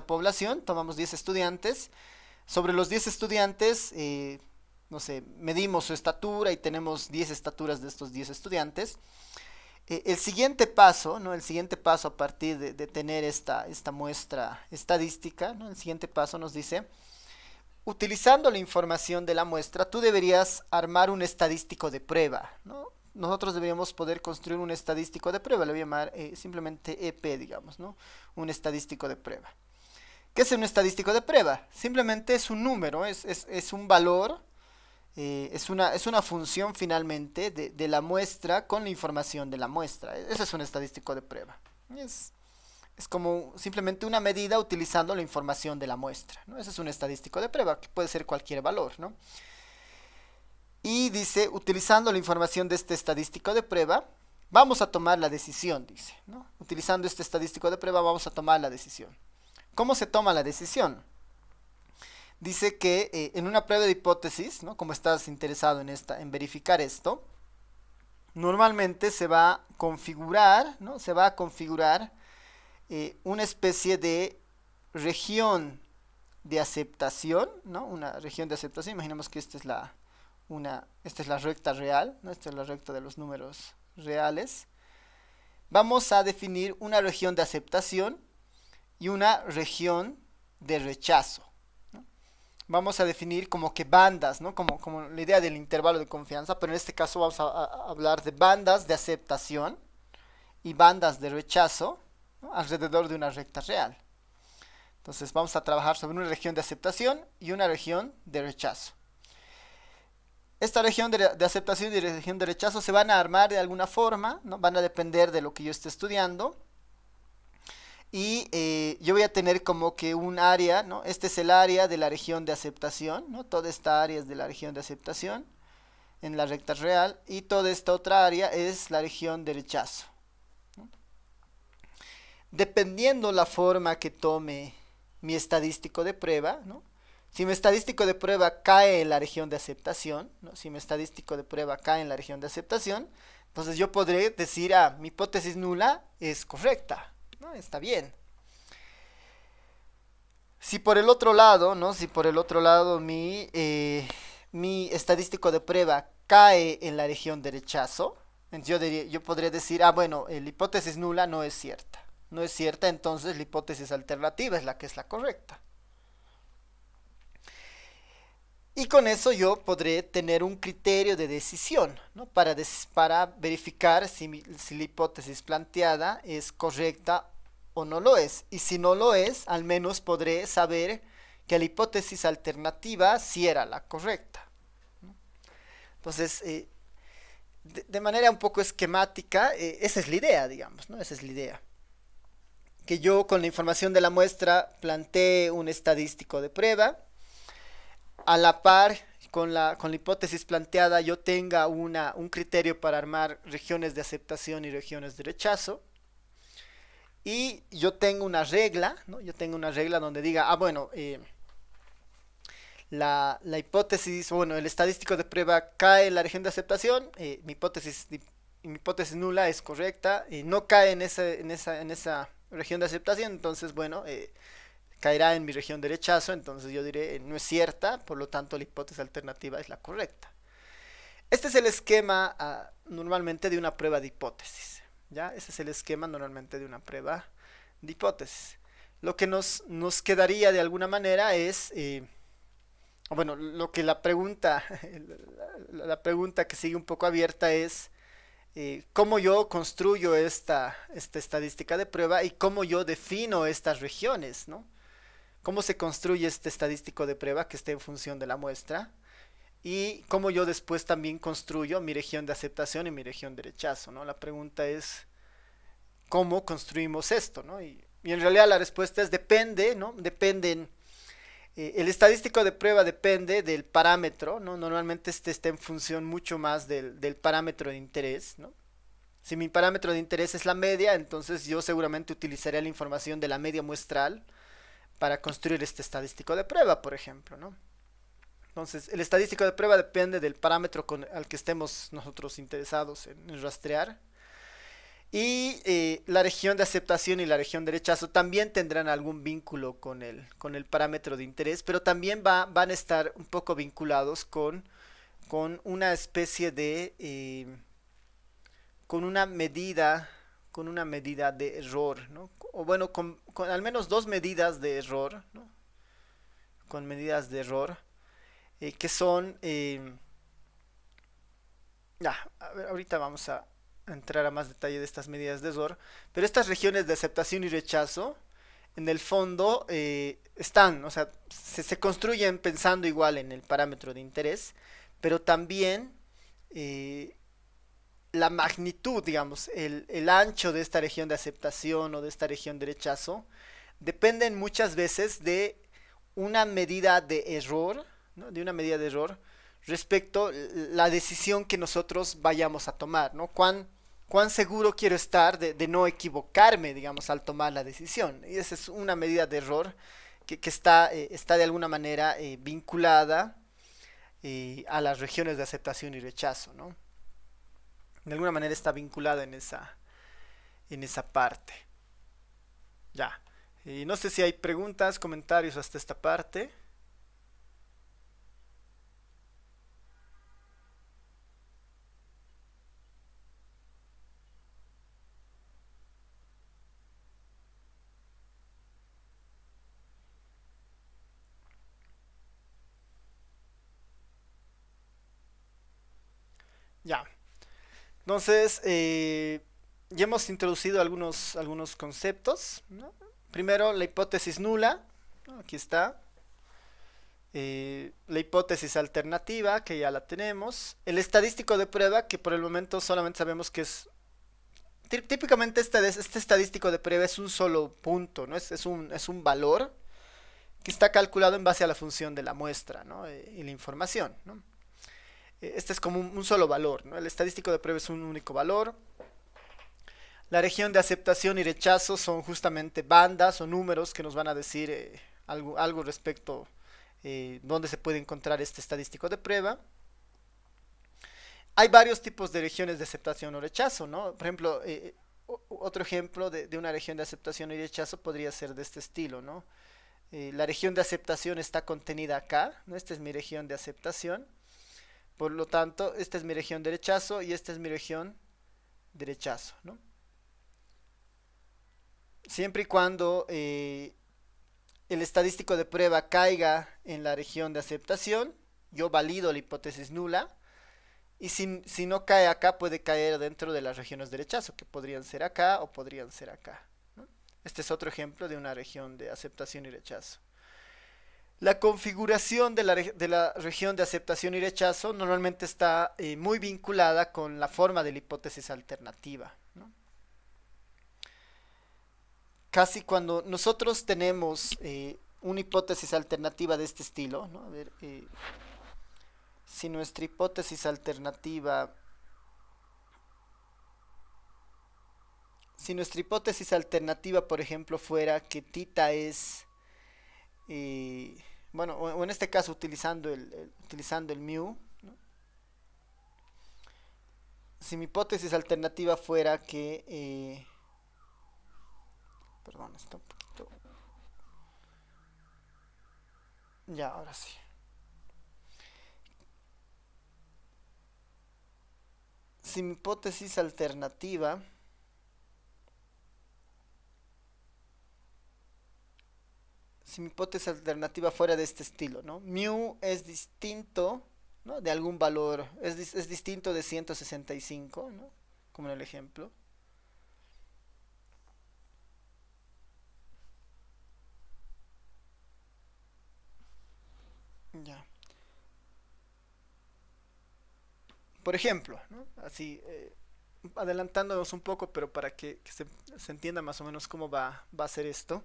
población, tomamos 10 estudiantes, sobre los 10 estudiantes, no sé, medimos su estatura y tenemos 10 estaturas de estos 10 estudiantes. El siguiente paso, ¿no? El siguiente paso a partir de tener esta muestra estadística, ¿no? El siguiente paso nos dice, utilizando la información de la muestra, tú deberías armar un estadístico de prueba, ¿no? Nosotros deberíamos poder construir un estadístico de prueba, le voy a llamar simplemente EP, digamos, ¿no? Un estadístico de prueba. ¿Qué es un estadístico de prueba? Simplemente es un número, es un valor, es una función finalmente de la muestra con la información de la muestra. Eso es un estadístico de prueba. Es, es como simplemente una medida utilizando la información de la muestra, ¿no? Ese es un estadístico de prueba, que puede ser cualquier valor, ¿no? Y dice, utilizando la información de este estadístico de prueba, vamos a tomar la decisión, dice, ¿no? Utilizando este estadístico de prueba vamos a tomar la decisión. ¿Cómo se toma la decisión? Dice que en una prueba de hipótesis, ¿no? Como estás interesado en verificar esto, normalmente se va a configurar, ¿no? Se va a configurar una especie de región de aceptación, ¿no? Una región de aceptación. Imaginemos que esta es la recta real, ¿no? Esta es la recta de los números reales. vamos a definir una región de aceptación y una región de rechazo. Vamos a definir como que bandas, ¿no? Como la idea del intervalo de confianza, pero en este caso vamos a hablar de bandas de aceptación y bandas de rechazo, ¿no? Alrededor de una recta real. Entonces vamos a trabajar sobre una región de aceptación y una región de rechazo. Esta región de aceptación y región de rechazo se van a armar de alguna forma, ¿no? Van a depender de lo que yo esté estudiando. Y yo voy a tener como que un área, ¿no? Este es el área de la región de aceptación, ¿no? Toda esta área es de la región de aceptación en la recta real y toda esta otra área es la región de rechazo. Dependiendo la forma que tome mi estadístico de prueba, ¿no? Si mi estadístico de prueba cae en la región de aceptación, ¿no? Si mi estadístico de prueba cae en la región de aceptación, entonces yo podré decir, ah, mi hipótesis nula es correcta, ¿no? Está bien. Si por el otro lado, ¿no? Si por el otro lado mi estadístico de prueba cae en la región de rechazo, yo podría decir, ah, bueno, la hipótesis nula no es cierta. No es cierta, entonces la hipótesis alternativa es la que es la correcta. Y con eso yo podré tener un criterio de decisión, ¿no? Para verificar si la hipótesis planteada es correcta o no lo es. Y si no lo es, al menos podré saber que la hipótesis alternativa sí era la correcta. Entonces, de manera un poco esquemática, esa es la idea, digamos, ¿no? Esa es la idea. Que yo con la información de la muestra plantee un estadístico de prueba, a la par con la hipótesis planteada yo tenga un criterio para armar regiones de aceptación y regiones de rechazo. Y yo tengo una regla, ¿no? Yo tengo una regla donde diga, ah, bueno, la hipótesis, bueno, el estadístico de prueba cae en la región de aceptación, mi hipótesis nula es correcta, no cae en esa región de aceptación, entonces, bueno, caerá en mi región de rechazo, entonces yo diré no es cierta, por lo tanto la hipótesis alternativa es la correcta. Este es el esquema normalmente de una prueba de hipótesis, ¿ya? Ese es el esquema normalmente de una prueba de hipótesis. Lo que nos quedaría de alguna manera es, bueno, lo que la pregunta, la pregunta que sigue un poco abierta es cómo yo construyo esta estadística de prueba y cómo yo defino estas regiones, ¿no? Cómo se construye este estadístico de prueba que esté en función de la muestra y cómo yo después también construyo mi región de aceptación y mi región de rechazo, ¿no? La pregunta es cómo construimos esto, ¿no? Y en realidad la respuesta es depende, ¿no? El estadístico de prueba depende del parámetro, ¿no? Normalmente este está en función mucho más del parámetro de interés, ¿no? Si mi parámetro de interés es la media, entonces yo seguramente utilizaré la información de la media muestral para construir este estadístico de prueba, por ejemplo, ¿no? Entonces, el estadístico de prueba depende del parámetro al que estemos nosotros interesados en rastrear. Y la región de aceptación y la región de rechazo también tendrán algún vínculo con el parámetro de interés, pero también van a estar un poco vinculados con una especie de, con una medida de error, ¿no? O bueno, con al menos dos medidas de error, ¿no? Con medidas de error que son, ya, a ver, ahorita vamos a entrar a más detalle de estas medidas de error, pero estas regiones de aceptación y rechazo, en el fondo, están, o sea, se construyen pensando igual en el parámetro de interés, pero también la magnitud, digamos, el ancho de esta región de aceptación o de esta región de rechazo, dependen muchas veces de una medida de error, ¿no? De una medida de error respecto a la decisión que nosotros vayamos a tomar, ¿no? Cuán seguro quiero estar de no equivocarme, digamos, al tomar la decisión. Y esa es una medida de error que está de alguna manera vinculada a las regiones de aceptación y rechazo, ¿no? De alguna manera está vinculada en esa parte. Ya. Y no sé si hay preguntas, comentarios hasta esta parte. Entonces, ya hemos introducido algunos conceptos, ¿no? Primero, la hipótesis nula, ¿no? Aquí está. La hipótesis alternativa, que ya la tenemos. El estadístico de prueba, que por el momento solamente sabemos que es... Típicamente este estadístico de prueba es un solo punto, ¿no? Es un valor que está calculado en base a la función de la muestra, ¿no? Y la información, ¿no? Este es como un solo valor, ¿no? El estadístico de prueba es un único valor. La región de aceptación y rechazo son justamente bandas o números que nos van a decir algo respecto dónde se puede encontrar este estadístico de prueba. Hay varios tipos de regiones de aceptación o rechazo, ¿no? Por ejemplo, otro ejemplo de una región de aceptación y rechazo podría ser de este estilo, ¿no? La región de aceptación está contenida acá, ¿no? Esta es mi región de aceptación. Por lo tanto, esta es mi región de rechazo y esta es mi región de rechazo, ¿no? Siempre y cuando el estadístico de prueba caiga en la región de aceptación, yo valido la hipótesis nula. Y si no cae acá, puede caer dentro de las regiones de rechazo, que podrían ser acá o podrían ser acá, ¿no? Este es otro ejemplo de una región de aceptación y rechazo. La configuración de la región de aceptación y rechazo normalmente está muy vinculada con la forma de la hipótesis alternativa, ¿no? Casi cuando nosotros tenemos una hipótesis alternativa de este estilo, ¿no? A ver, si nuestra hipótesis alternativa, si nuestra hipótesis alternativa, por ejemplo, fuera que tita es, eh, bueno, o en este caso utilizando el mu, ¿no? Si mi hipótesis alternativa fuera que, perdón, está un poquito, ya, ahora sí. Si mi hipótesis alternativa, si mi hipótesis alternativa fuera de este estilo, ¿no? Mu es distinto, ¿no? De algún valor, es distinto de 165, ¿no? Como en el ejemplo. Ya. Por ejemplo, ¿no? Así, adelantándonos un poco, pero para que se entienda más o menos cómo va a ser esto.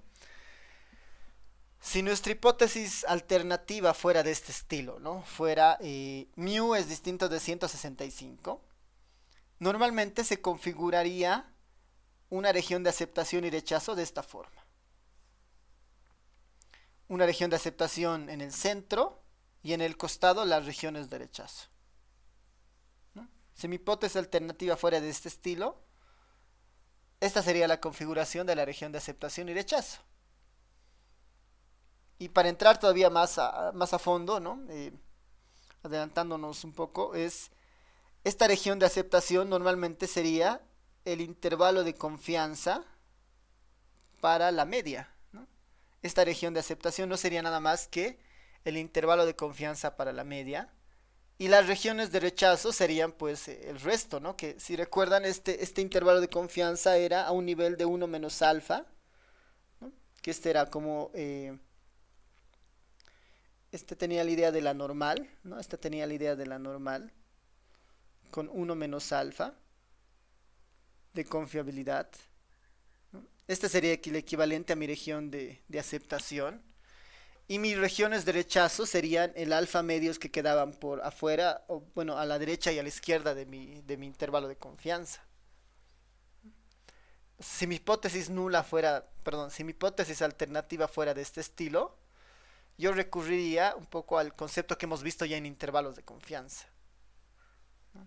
Si nuestra hipótesis alternativa fuera de este estilo, ¿no? Fuera mu es distinto de 165, normalmente se configuraría una región de aceptación y rechazo de esta forma. Una región de aceptación en el centro y en el costado las regiones de rechazo, ¿no? Si mi hipótesis alternativa fuera de este estilo, esta sería la configuración de la región de aceptación y rechazo. Y para entrar todavía más a fondo, ¿no? Adelantándonos un poco, es esta región de aceptación normalmente sería el intervalo de confianza para la media, ¿no? Esta región de aceptación no sería nada más que el intervalo de confianza para la media. Y las regiones de rechazo serían pues el resto, ¿no? Que si recuerdan este intervalo de confianza era a un nivel de uno menos alfa, ¿no? Que este era como este tenía la idea de la normal, ¿no? Este tenía la idea de la normal con uno menos alfa de confiabilidad, ¿no? Este sería el equivalente a mi región de aceptación. Y mis regiones de rechazo serían el alfa medios que quedaban por afuera, o bueno, a la derecha y a la izquierda de mi intervalo de confianza. Si mi hipótesis nula fuera, perdón, si mi hipótesis alternativa fuera de este estilo, yo recurriría un poco al concepto que hemos visto ya en intervalos de confianza, ¿no?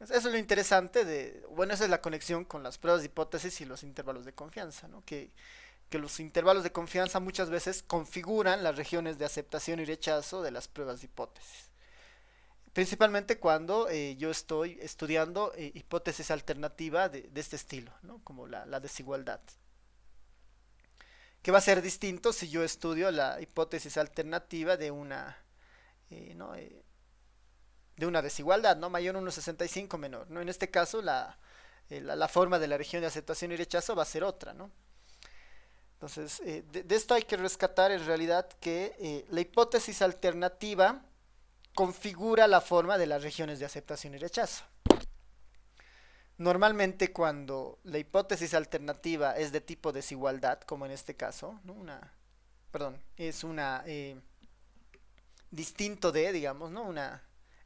Eso es lo interesante bueno, esa es la conexión con las pruebas de hipótesis y los intervalos de confianza, ¿no? Que los intervalos de confianza muchas veces configuran las regiones de aceptación y rechazo de las pruebas de hipótesis. Principalmente cuando yo estoy estudiando hipótesis alternativa de este estilo, ¿no? Como la desigualdad. Que va a ser distinto si yo estudio la hipótesis alternativa de una, ¿no? de una desigualdad, ¿no? Mayor 1,65 menor, ¿no? En este caso la forma de la región de aceptación y rechazo va a ser otra, ¿no? Entonces, de esto hay que rescatar en realidad que la hipótesis alternativa configura la forma de las regiones de aceptación y rechazo. Normalmente cuando la hipótesis alternativa es de tipo desigualdad, como en este caso, ¿no? Es una distinto de, digamos, ¿no?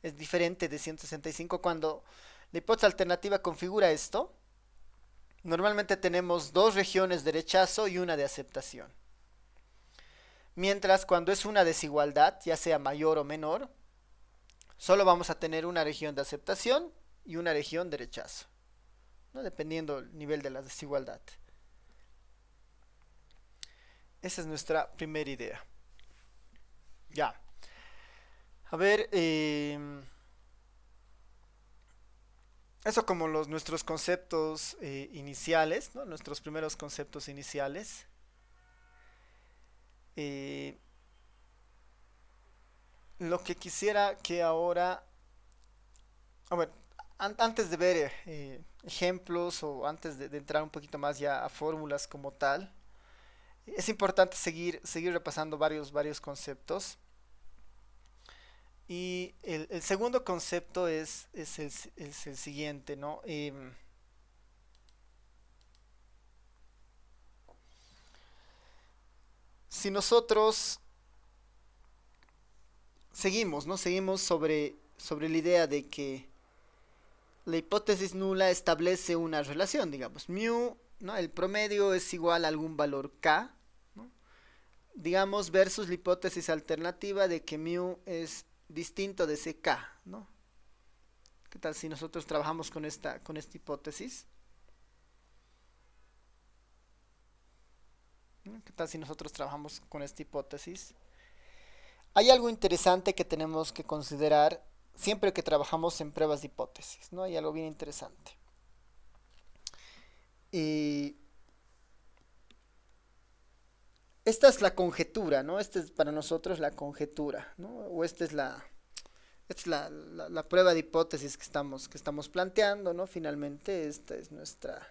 Es diferente de 165. Cuando la hipótesis alternativa configura esto, normalmente tenemos dos regiones de rechazo y una de aceptación. Mientras cuando es una desigualdad, ya sea mayor o menor, solo vamos a tener una región de aceptación y una región de rechazo, ¿no? Dependiendo del nivel de la desigualdad. Esa es nuestra primera idea. Ya. A ver, eso como nuestros conceptos iniciales, ¿no? Nuestros primeros conceptos iniciales. Eh, lo que quisiera que ahora, a ver, antes de ver ejemplos o antes de entrar un poquito más ya a fórmulas como tal, es importante seguir repasando varios conceptos. Y el segundo concepto es el siguiente, ¿no? Si nosotros seguimos, ¿no? Seguimos sobre la idea de que la hipótesis nula establece una relación, digamos, mu, ¿no? El promedio es igual a algún valor k, ¿no? Digamos, versus la hipótesis alternativa de que mu es distinto de ese k, ¿no? ¿Qué tal si nosotros trabajamos con esta hipótesis? ¿No? ¿Qué tal si nosotros trabajamos con esta hipótesis? Hay algo interesante que tenemos que considerar siempre que trabajamos en pruebas de hipótesis, ¿no? Hay algo bien interesante. Y esta es la conjetura, ¿no? Esta es para nosotros la conjetura, ¿no? O esta es la prueba de hipótesis que estamos planteando, ¿no? Finalmente, esta es nuestra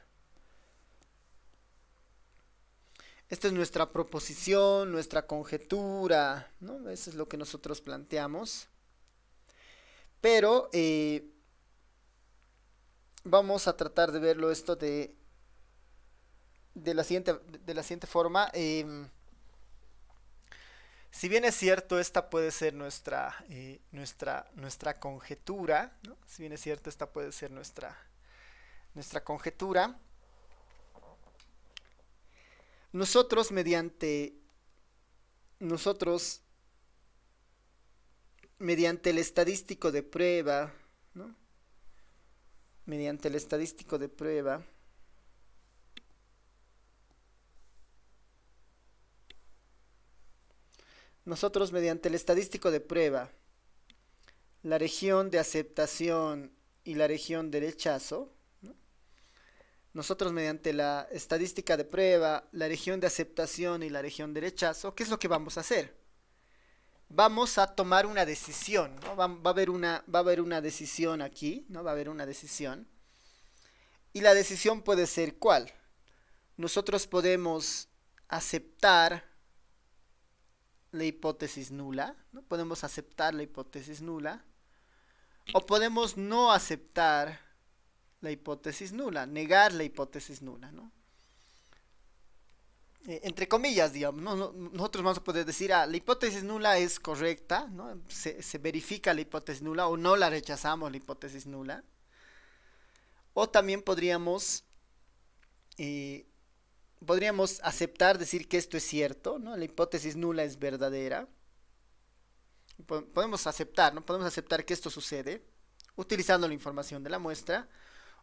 proposición, nuestra conjetura, ¿no? Eso es lo que nosotros planteamos. Pero vamos a tratar de verlo esto de la siguiente forma. Si bien es cierto, esta puede ser nuestra conjetura, ¿no? Si bien es cierto, esta puede ser nuestra conjetura. Nosotros nosotros mediante el estadístico de prueba, ¿no? Mediante el estadístico de prueba, nosotros mediante el estadístico de prueba, la región de aceptación y la región de rechazo, ¿no? Nosotros mediante la estadística de prueba, la región de aceptación y la región de rechazo, ¿qué es lo que vamos a hacer? Vamos a tomar una decisión, ¿no? Va a haber una decisión aquí, ¿no? Va a haber una decisión. Y la decisión puede ser ¿cuál? Nosotros podemos aceptar la hipótesis nula, ¿no? Podemos aceptar la hipótesis nula, o podemos no aceptar la hipótesis nula, negar la hipótesis nula, ¿no? Entre comillas, digamos, ¿no? Nosotros vamos a poder decir, la hipótesis nula es correcta, ¿no? Se verifica la hipótesis nula o no la rechazamos la hipótesis nula. O también eh, podríamos aceptar, decir que esto es cierto, ¿no? La hipótesis nula es verdadera. Podemos aceptar, ¿no? Podemos aceptar que esto sucede utilizando la información de la muestra,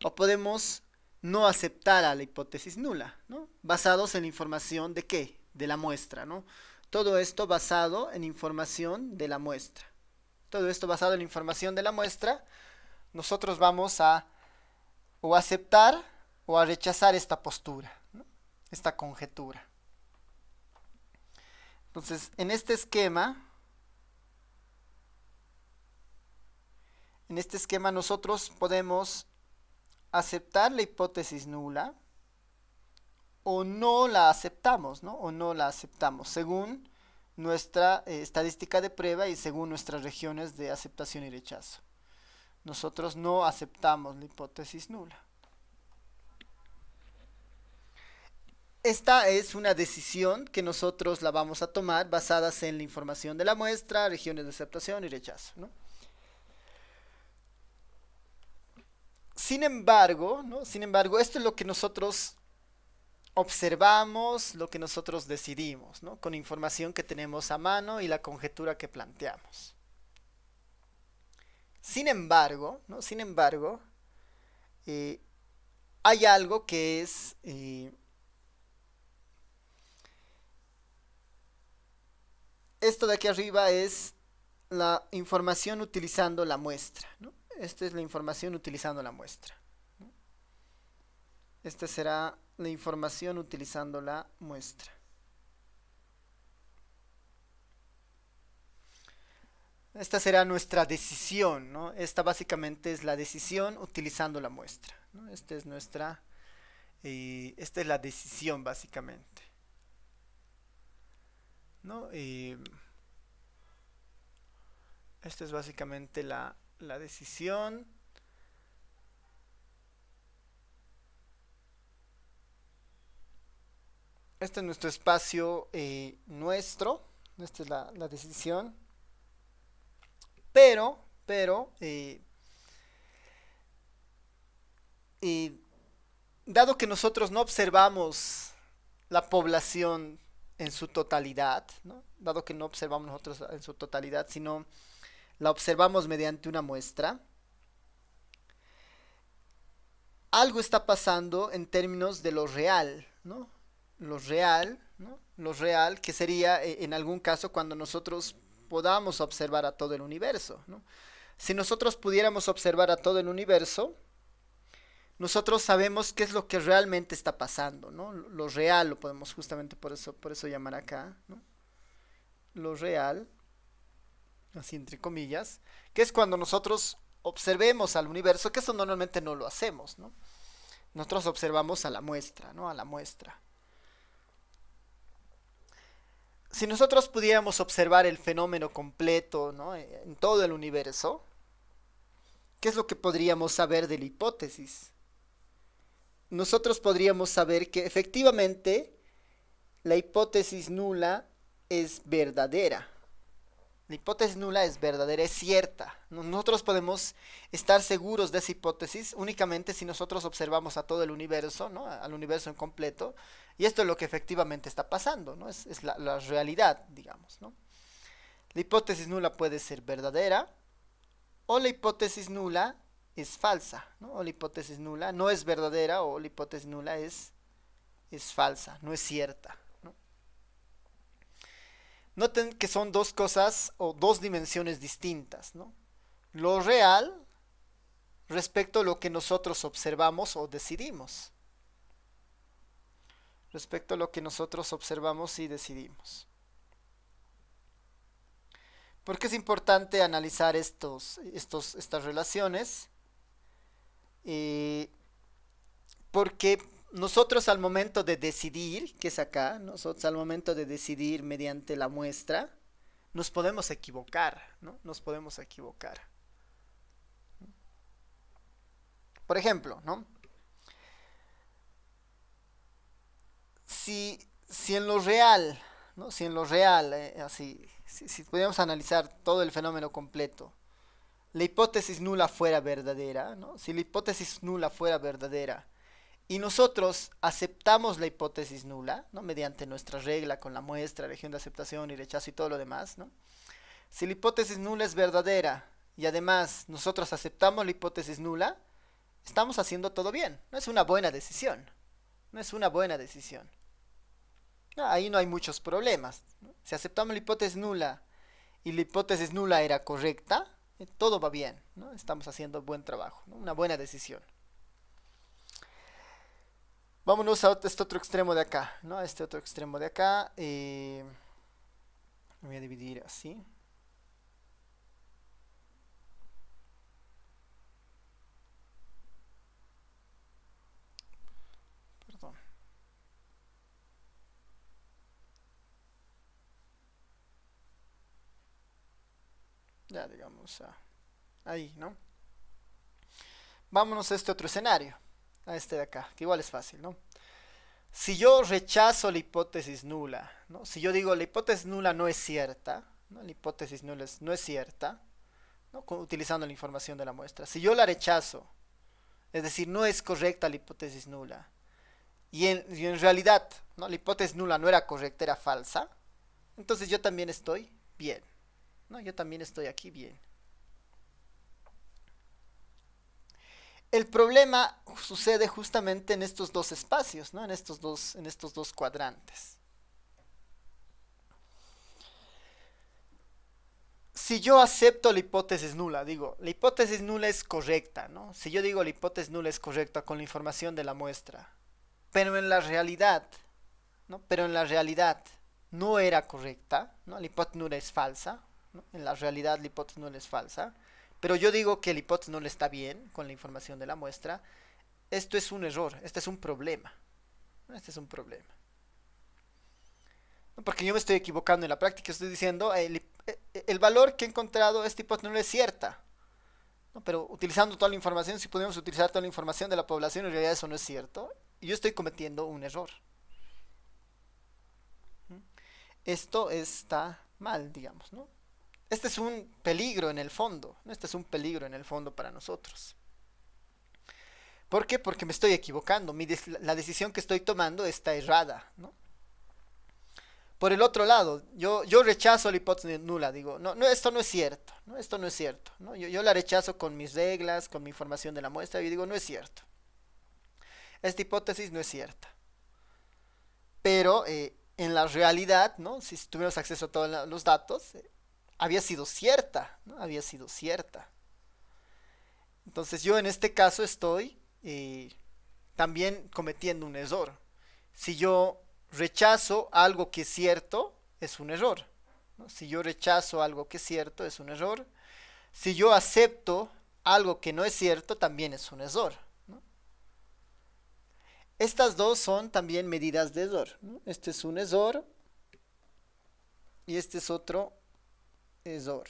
o podemos no aceptar a la hipótesis nula, ¿no? Basados en la información de qué, de la muestra, ¿no? Todo esto basado en información de la muestra. Todo esto basado en la información de la muestra, nosotros vamos a o aceptar o a rechazar esta postura, ¿no? Esta conjetura. Entonces, en este esquema, en este esquema nosotros podemos aceptar la hipótesis nula o no la aceptamos, ¿no? O no la aceptamos, según nuestra estadística de prueba y según nuestras regiones de aceptación y rechazo. Nosotros no aceptamos la hipótesis nula. Esta es una decisión que nosotros la vamos a tomar basadas en la información de la muestra, regiones de aceptación y rechazo, ¿no? Sin embargo, ¿no? Sin embargo, esto es lo que nosotros observamos, lo que nosotros decidimos, ¿no? Con información que tenemos a mano y la conjetura que planteamos. Sin embargo, ¿no? Sin embargo, hay algo que es esto de aquí arriba es la información utilizando la muestra, ¿no? Esta es la información utilizando la muestra, ¿no? Esta será la información utilizando la muestra. Esta será nuestra decisión, ¿no? Esta básicamente es la decisión utilizando la muestra, ¿no? Esta es esta es la decisión básicamente, ¿no? Esta es básicamente la decisión. Este es nuestro espacio nuestro. Esta es la decisión. Pero, dado que nosotros no observamos la población en su totalidad, ¿no? Dado que no observamos nosotros en su totalidad, sino la observamos mediante una muestra, algo está pasando en términos de lo real, ¿no? Lo real, ¿no? Lo real que sería en algún caso cuando nosotros podamos observar a todo el universo, ¿no? Si nosotros pudiéramos observar a todo el universo, nosotros sabemos qué es lo que realmente está pasando, ¿no? Lo real lo podemos justamente por eso llamar acá, ¿no? Lo real, así entre comillas, que es cuando nosotros observemos al universo, que eso normalmente no lo hacemos, ¿no? Nosotros observamos a la muestra, ¿no? A la muestra. Si nosotros pudiéramos observar el fenómeno completo, ¿no? En todo el universo, ¿qué es lo que podríamos saber de la hipótesis? Nosotros podríamos saber que efectivamente la hipótesis nula es verdadera. La hipótesis nula es verdadera, es cierta. Nosotros podemos estar seguros de esa hipótesis únicamente si nosotros observamos a todo el universo, ¿no? Al universo en completo, y esto es lo que efectivamente está pasando, ¿no? Es la realidad, digamos, ¿no? La hipótesis nula puede ser verdadera, o la hipótesis nula es falsa, ¿no? O la hipótesis nula no es verdadera, o la hipótesis nula es falsa, no es cierta. Noten que son dos cosas o dos dimensiones distintas, ¿no? Lo real respecto a lo que nosotros observamos o decidimos. Respecto a lo que nosotros observamos y decidimos. ¿Por qué es importante analizar estas relaciones? Porque nosotros al momento de decidir, que es acá, nosotros al momento de decidir mediante la muestra, nos podemos equivocar, ¿no? Nos podemos equivocar. Por ejemplo, ¿no? Si en lo real, ¿no? Si en lo real, así, si pudiéramos analizar todo el fenómeno completo, la hipótesis nula fuera verdadera, ¿no? Si la hipótesis nula fuera verdadera, y nosotros aceptamos la hipótesis nula, ¿no? Mediante nuestra regla con la muestra, región de aceptación y rechazo y todo lo demás, ¿no? Si la hipótesis nula es verdadera y además nosotros aceptamos la hipótesis nula, estamos haciendo todo bien. No es una buena decisión. No es una buena decisión. No, ahí no hay muchos problemas, ¿no? Si aceptamos la hipótesis nula y la hipótesis nula era correcta, todo va bien, ¿no? Estamos haciendo buen trabajo, ¿no? Una buena decisión. Vámonos a este otro extremo de acá, ¿no? A este otro extremo de acá. Voy a dividir así. Ya digamos ahí, ¿no? Vámonos a este otro escenario, a este de acá, que igual es fácil, ¿no? Si yo rechazo la hipótesis nula, ¿no? Si yo digo la hipótesis nula no es cierta, ¿no? La hipótesis nula no es cierta, ¿no? Utilizando la información de la muestra. Si yo la rechazo, es decir, no es correcta la hipótesis nula, y en realidad, ¿no? La hipótesis nula no era correcta, era falsa, entonces yo también estoy bien, ¿no? Yo también estoy aquí bien. El problema sucede justamente en estos dos espacios, ¿no? En estos dos cuadrantes. Si yo acepto la hipótesis nula, digo, la hipótesis nula es correcta, ¿no? Si yo digo la hipótesis nula es correcta con la información de la muestra, pero en la realidad, ¿no? Pero en la realidad no era correcta, ¿no? La hipótesis nula es falsa, ¿no? En la realidad la hipótesis nula es falsa, pero yo digo que la hipótesis nula está bien con la información de la muestra. Esto es un error, este es un problema, ¿no? Este es un problema. ¿No? Porque yo me estoy equivocando en la práctica, estoy diciendo el valor que he encontrado, esta hipótesis nula es cierta, ¿no? Pero utilizando toda la información, si podemos utilizar toda la información de la población, en realidad eso no es cierto. Y yo estoy cometiendo un error. Esto está mal, digamos, ¿no? Este es un peligro en el fondo, ¿no? Este es un peligro en el fondo para nosotros. ¿Por qué? Porque me estoy equivocando. La decisión que estoy tomando está errada, ¿no? Por el otro lado, yo rechazo la hipótesis nula, digo, no, no, esto no es cierto, ¿no? Esto no es cierto, ¿no? Yo la rechazo con mis reglas, con mi información de la muestra, y digo, no es cierto. Esta hipótesis no es cierta. Pero en la realidad, ¿no? Si tuviéramos acceso a todos los datos, había sido cierta, ¿no? Había sido cierta. Entonces yo en este caso estoy también cometiendo un error. Si yo rechazo algo que es cierto, es un error, ¿no? Si yo rechazo algo que es cierto, es un error. Si yo acepto algo que no es cierto, también es un error, ¿no? Estas dos son también medidas de error, ¿no? Este es un error y este es otro error.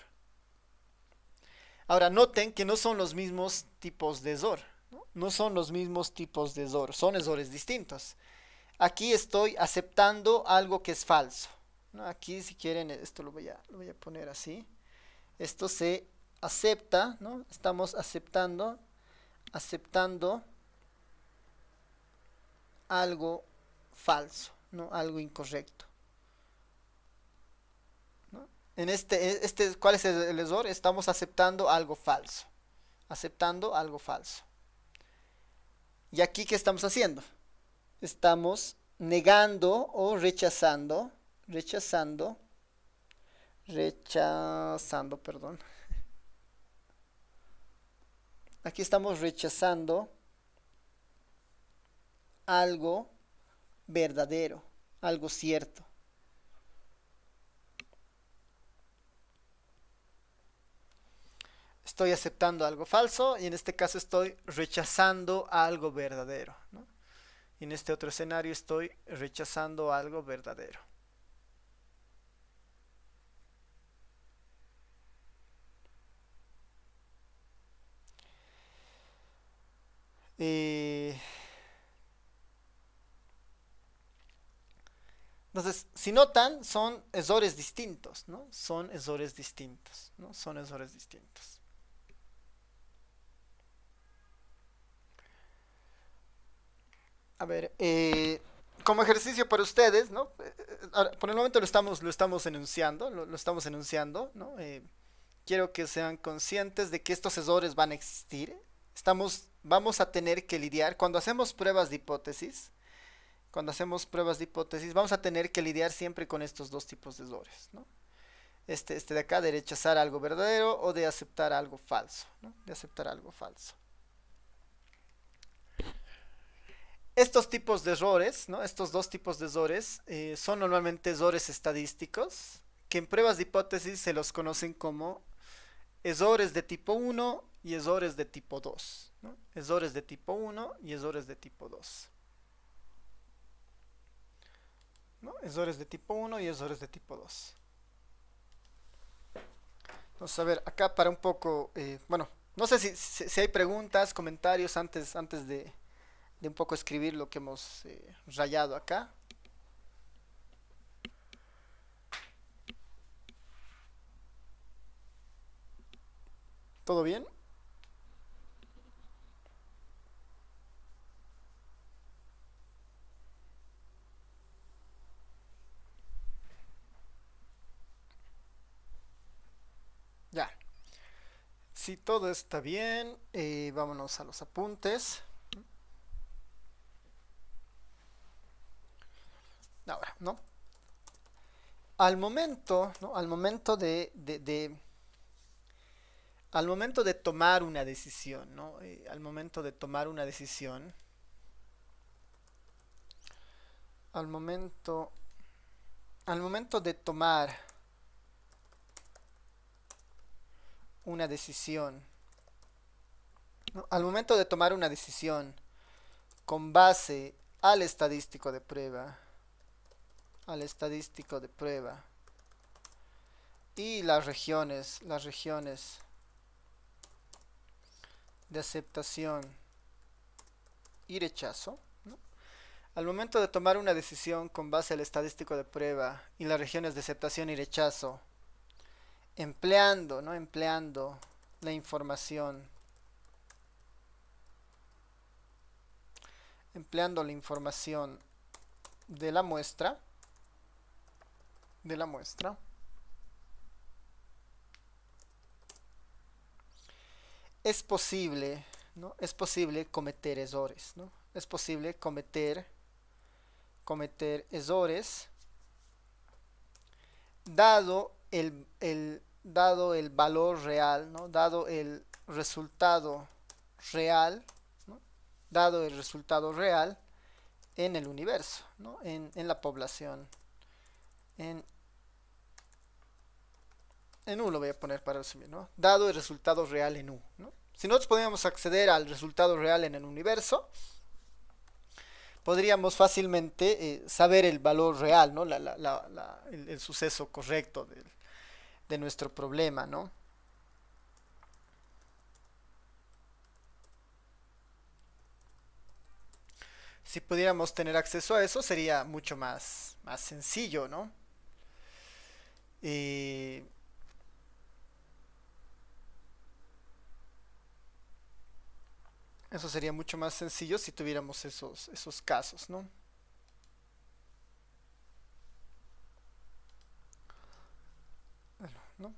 Ahora noten que no son los mismos tipos de error, ¿no? No son los mismos tipos de error, son errores distintos. Aquí estoy aceptando algo que es falso, ¿no? Aquí si quieren esto lo voy a poner así. Esto se acepta, ¿no? Estamos aceptando algo falso, ¿no? Algo incorrecto, ¿no? ¿Cuál es el error? Estamos aceptando algo falso, aceptando algo falso. ¿Y aquí qué estamos haciendo? Estamos negando o rechazando, perdón. Aquí estamos rechazando algo verdadero, algo cierto. Estoy aceptando algo falso y en este caso estoy rechazando algo verdadero, ¿no? Y en este otro escenario estoy rechazando algo verdadero. Eh, entonces, si notan, son errores distintos, ¿no? Son errores distintos, ¿no? Son errores distintos. A ver, como ejercicio para ustedes, ¿no? Ahora, por el momento lo estamos enunciando, lo estamos enunciando, ¿no? Quiero que sean conscientes de que estos errores van a existir. Vamos a tener que lidiar, cuando hacemos pruebas de hipótesis, vamos a tener que lidiar siempre con estos dos tipos de errores, ¿no? Este de acá, de rechazar algo verdadero o de aceptar algo falso, ¿no? De aceptar algo falso. Estos tipos de errores, ¿no? Estos dos tipos de errores son normalmente errores estadísticos, que en pruebas de hipótesis se los conocen como errores de tipo 1 y errores de tipo 2, ¿no? Errores de tipo 1 y errores de tipo 2, ¿no? Errores de tipo 1 y errores de tipo 2. Vamos a ver, acá para un poco, bueno, no sé si hay preguntas, comentarios antes de un poco escribir lo que hemos rayado acá. ¿Todo bien? Ya. Si todo está bien, vámonos a los apuntes. Ahora, ¿no? Al momento, ¿no? Al momento de tomar una decisión, ¿no? Al momento de tomar una decisión, al momento, al momento de tomar una decisión, ¿no? Al momento de tomar una decisión con base al estadístico de prueba y las regiones de aceptación y rechazo, ¿no? Al momento de tomar una decisión con base al estadístico de prueba y las regiones de aceptación y rechazo, empleando, ¿no? Empleando la información, empleando la información de la muestra, de la muestra, es posible, ¿no? Es posible cometer errores, ¿no? Es posible cometer errores dado el valor real, ¿no? Dado el resultado real, ¿no? Dado el resultado real en el universo, ¿no? En la población. En, en U lo voy a poner para resumir, ¿no? Dado el resultado real en U, ¿no? Si nosotros podíamos acceder al resultado real en el universo, podríamos fácilmente saber el valor real, ¿no? El suceso correcto de nuestro problema, ¿no? Si pudiéramos tener acceso a eso, sería mucho más sencillo, ¿no? Y eso sería mucho más sencillo si tuviéramos esos casos, ¿no? Bueno, ¿no?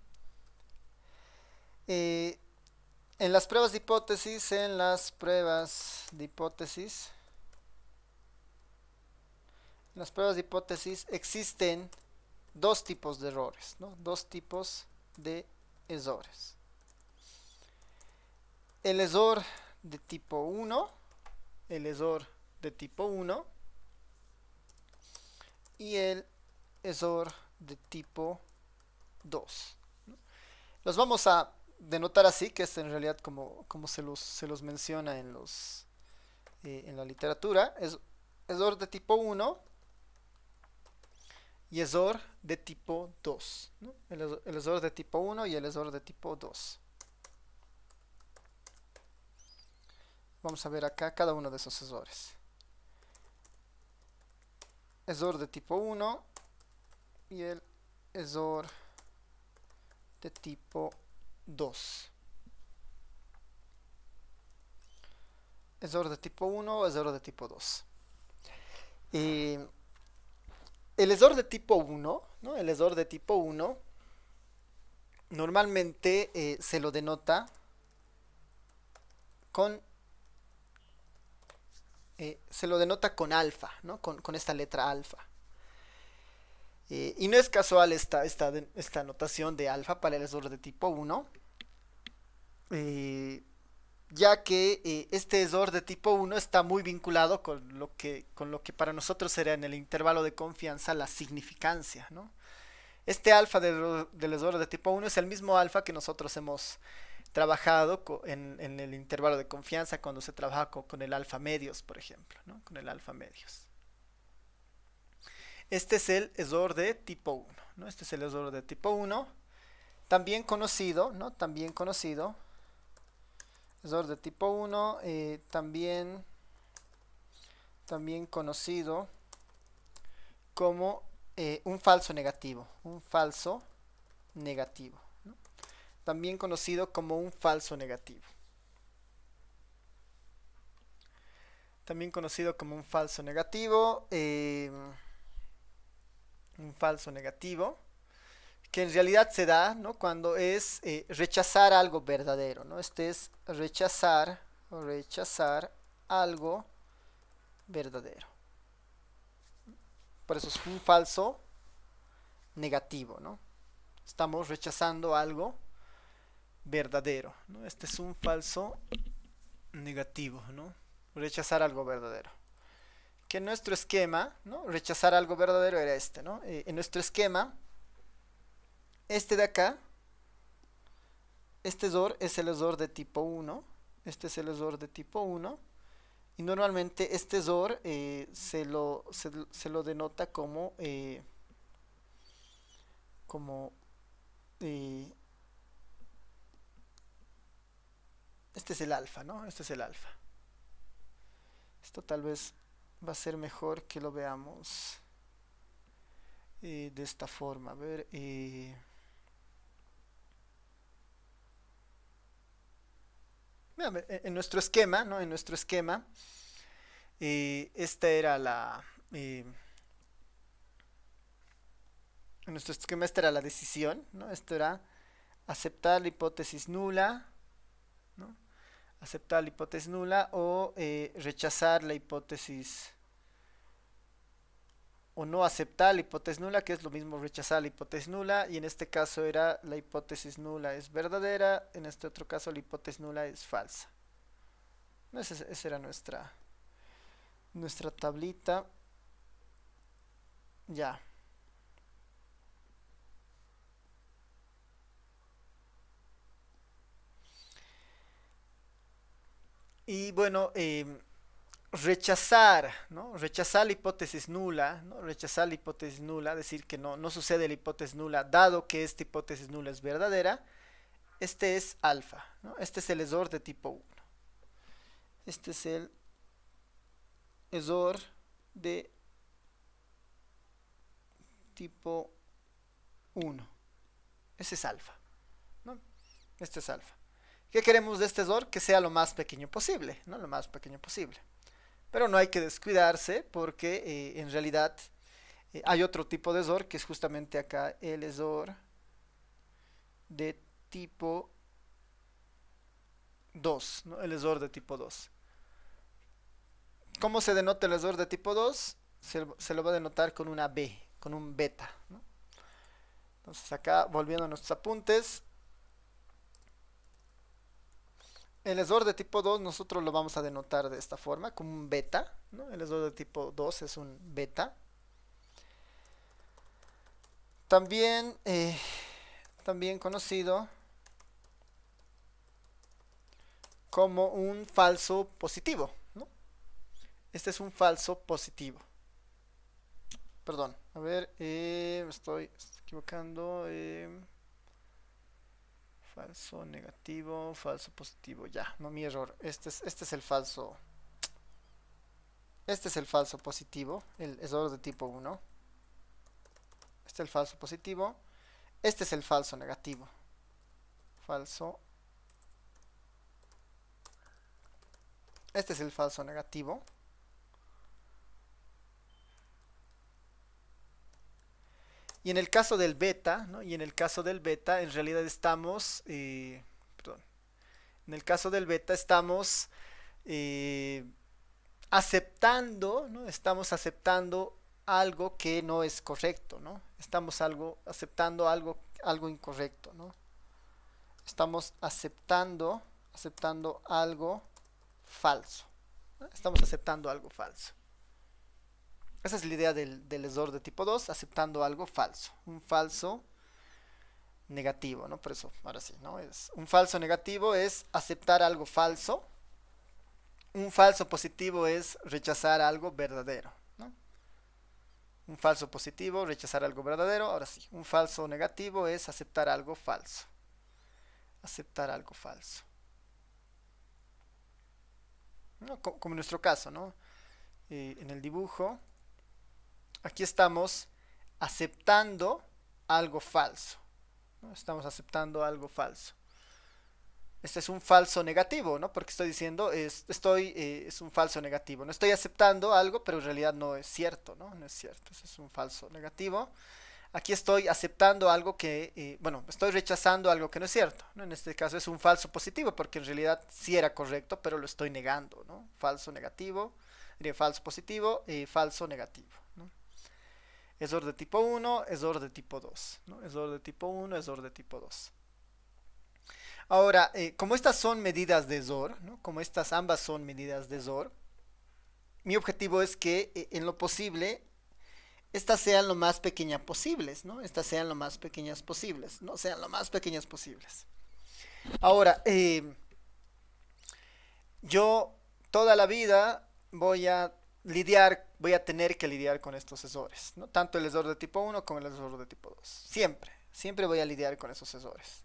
Eh, en las pruebas de hipótesis, en las pruebas de hipótesis existen dos tipos de errores, ¿no? Dos tipos de errores. El error de tipo uno, el error de tipo uno y el error de tipo 2. Los vamos a denotar así, que es en realidad como se los menciona en la literatura. Es error de tipo uno y error de tipo 2, ¿no? El error de tipo uno y el error de tipo 2. Vamos a ver acá cada uno de esos errores. Error de tipo uno y el error de tipo 2. Error de tipo uno o error de tipo 2. Eh, el error de tipo uno, ¿no? El error de tipo uno normalmente con se lo denota con alfa, ¿no? Con esta letra alfa. Y no es casual esta notación de alfa para el error de tipo uno, eh, ya que este error de tipo uno está muy vinculado con lo que para nosotros será en el intervalo de confianza la significancia, ¿no? Este alfa del error de tipo uno es el mismo alfa que nosotros hemos trabajado en el intervalo de confianza cuando se trabaja con el alfa medios, por ejemplo, ¿no? Con el alfa medios. Este es el error de tipo uno, ¿no? Este es el error de tipo uno También conocido, ¿no? También conocido, ESOR de tipo 1, también conocido como un falso negativo, ¿no? También conocido como un falso negativo. También conocido como un falso negativo, que en realidad se da, ¿no? Cuando es rechazar algo verdadero, ¿no? Este es rechazar algo verdadero. Por eso es un falso negativo, ¿no? Estamos rechazando algo verdadero, ¿no? Este es un falso negativo, ¿no? Rechazar algo verdadero. Que en nuestro esquema, ¿no? Rechazar algo verdadero era este, ¿no? En nuestro esquema, este de acá, este ESOR es el ESOR de tipo 1. Este es el ESOR de tipo 1. Y normalmente este ESOR se lo denota como eh, este es el alfa, ¿no? Este es el alfa. Esto tal vez va a ser mejor que lo veamos de esta forma. A ver, en nuestro esquema, ¿no? En nuestro esquema, esta era en nuestro esquema esta era la decisión, ¿no? Esto era aceptar la hipótesis nula, ¿no? Aceptar la hipótesis nula o rechazar la hipótesis o no aceptar la hipótesis nula, que es lo mismo rechazar la hipótesis nula, y en este caso era la hipótesis nula es verdadera, en este otro caso la hipótesis nula es falsa. Esa era nuestra tablita. Ya. Y bueno, rechazar, ¿no? Rechazar la hipótesis nula, ¿no? Rechazar la hipótesis nula, decir que no sucede la hipótesis nula, dado que esta hipótesis nula es verdadera. Este es alfa, ¿no? Este es el ESOR de tipo 1. Este es el ESOR de tipo 1. Ese es alfa, ¿no? Este es alfa. ¿Qué queremos de este ESOR? Que sea lo más pequeño posible, ¿no? Lo más pequeño posible. Pero no hay que descuidarse porque en realidad hay otro tipo de ESOR que es justamente acá el ESOR de tipo 2, ¿no? El ESOR de tipo 2. ¿Cómo se denota el ESOR de tipo 2? Se lo va a denotar con una B, con un beta, ¿no? Entonces acá, volviendo a nuestros apuntes, el ESOR de tipo 2 nosotros lo vamos a denotar de esta forma, como un beta, ¿no? El ESOR de tipo 2 es un beta. También conocido como un falso positivo, ¿no? Este es un falso positivo. Perdón, a ver, me estoy equivocando. Falso negativo, falso positivo, ya, no mi error. Este es el falso. Este es el falso positivo, el ESOR de tipo 1. Este es el falso positivo. Este es el falso negativo. Falso. Este es el falso negativo. Y en el caso del beta, ¿no? Y en el caso del beta, en realidad estamos, perdón, en el caso del beta estamos aceptando, ¿no? Estamos aceptando algo que no es correcto, ¿no? Estamos aceptando algo incorrecto, ¿no? Estamos aceptando algo falso, ¿no? Estamos aceptando algo falso. Esa es la idea del ESOR de tipo 2, aceptando algo falso, un falso negativo, ¿no? Por eso, ahora sí, ¿no? Es un falso negativo es aceptar algo falso, un falso positivo es rechazar algo verdadero, ¿no? Un falso positivo, rechazar algo verdadero. Ahora sí, un falso negativo es aceptar algo falso. Aceptar algo falso. ¿No? Como en nuestro caso, ¿no? En el dibujo, aquí estamos aceptando algo falso, ¿no? Estamos aceptando algo falso. Este es un falso negativo, ¿no? Porque estoy diciendo, es un falso negativo. No estoy aceptando algo, pero en realidad no es cierto, ¿no? No es cierto. Ese es un falso negativo. Aquí estoy aceptando algo bueno, estoy rechazando algo que no es cierto, ¿no? En este caso es un falso positivo, porque en realidad sí era correcto, pero lo estoy negando, ¿no? Falso negativo, falso positivo, falso negativo, ¿no? Error de tipo uno, error de tipo 2, ¿no? Error de tipo uno, error de tipo 2. Ahora, como estas son medidas de error, ¿no? Como estas ambas son medidas de error, mi objetivo es que en lo posible estas sean lo más pequeñas posibles, ¿no? Estas sean lo más pequeñas posibles, ¿no? Sean lo más pequeñas posibles. Ahora, yo toda la vida voy a tener que lidiar con estos errores, ¿no? Tanto el error de tipo uno como el error de tipo 2. Siempre voy a lidiar con esos errores.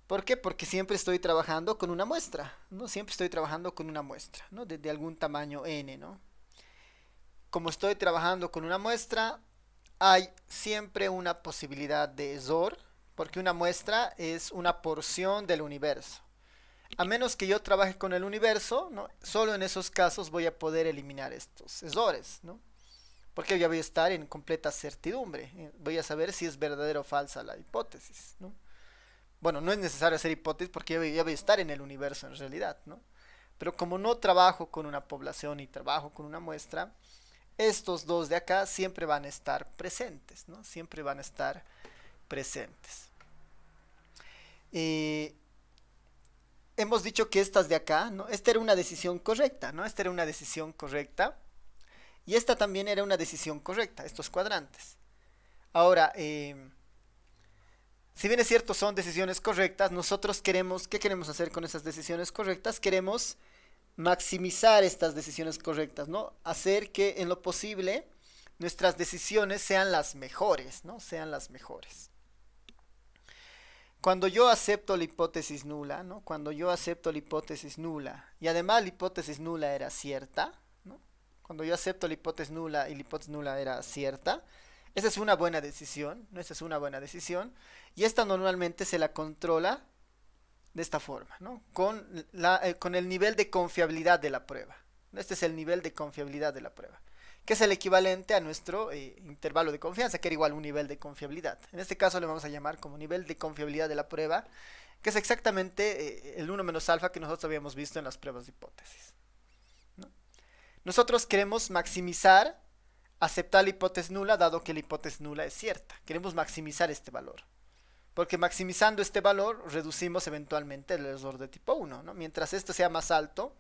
¿Por qué? Porque siempre estoy trabajando con una muestra, ¿no? Siempre estoy trabajando con una muestra, ¿no? De algún tamaño n, ¿no? Como estoy trabajando con una muestra, hay siempre una posibilidad de error, porque una muestra es una porción del universo. A menos que yo trabaje con el universo, ¿no? Solo en esos casos voy a poder eliminar estos errores, ¿no? Porque ya voy a estar en completa certidumbre. Voy a saber si es verdadera o falsa la hipótesis, ¿no? Bueno, no es necesario hacer hipótesis porque ya voy a estar en el universo en realidad, ¿no? Pero como no trabajo con una población y trabajo con una muestra, estos dos de acá siempre van a estar presentes, ¿no? Siempre van a estar presentes. Eh, Hemos dicho que estas de acá, ¿no? Esta era una decisión correcta, ¿no? Esta era una decisión correcta. Y esta también era una decisión correcta, estos cuadrantes. Ahora, si bien es cierto, son decisiones correctas, nosotros ¿qué queremos hacer con esas decisiones correctas? Queremos maximizar estas decisiones correctas, ¿no? Hacer que en lo posible nuestras decisiones sean las mejores, ¿no? Sean las mejores. Cuando yo acepto la hipótesis nula, ¿no? Cuando yo acepto la hipótesis nula y además la hipótesis nula era cierta, ¿no? Cuando yo acepto la hipótesis nula y la hipótesis nula era cierta, esa es una buena decisión, ¿no? Esa es una buena decisión y esta normalmente se la controla de esta forma, ¿no? Con el nivel de confiabilidad de la prueba. Este es el nivel de confiabilidad de la prueba, que es el equivalente a nuestro intervalo de confianza, que era igual a un nivel de confiabilidad. En este caso le vamos a llamar como nivel de confiabilidad de la prueba, que es exactamente el 1 menos alfa que nosotros habíamos visto en las pruebas de hipótesis, ¿no? Nosotros queremos maximizar, aceptar la hipótesis nula, dado que la hipótesis nula es cierta. Queremos maximizar este valor. Porque maximizando este valor reducimos eventualmente el error de tipo 1, ¿no? Mientras esto sea más alto,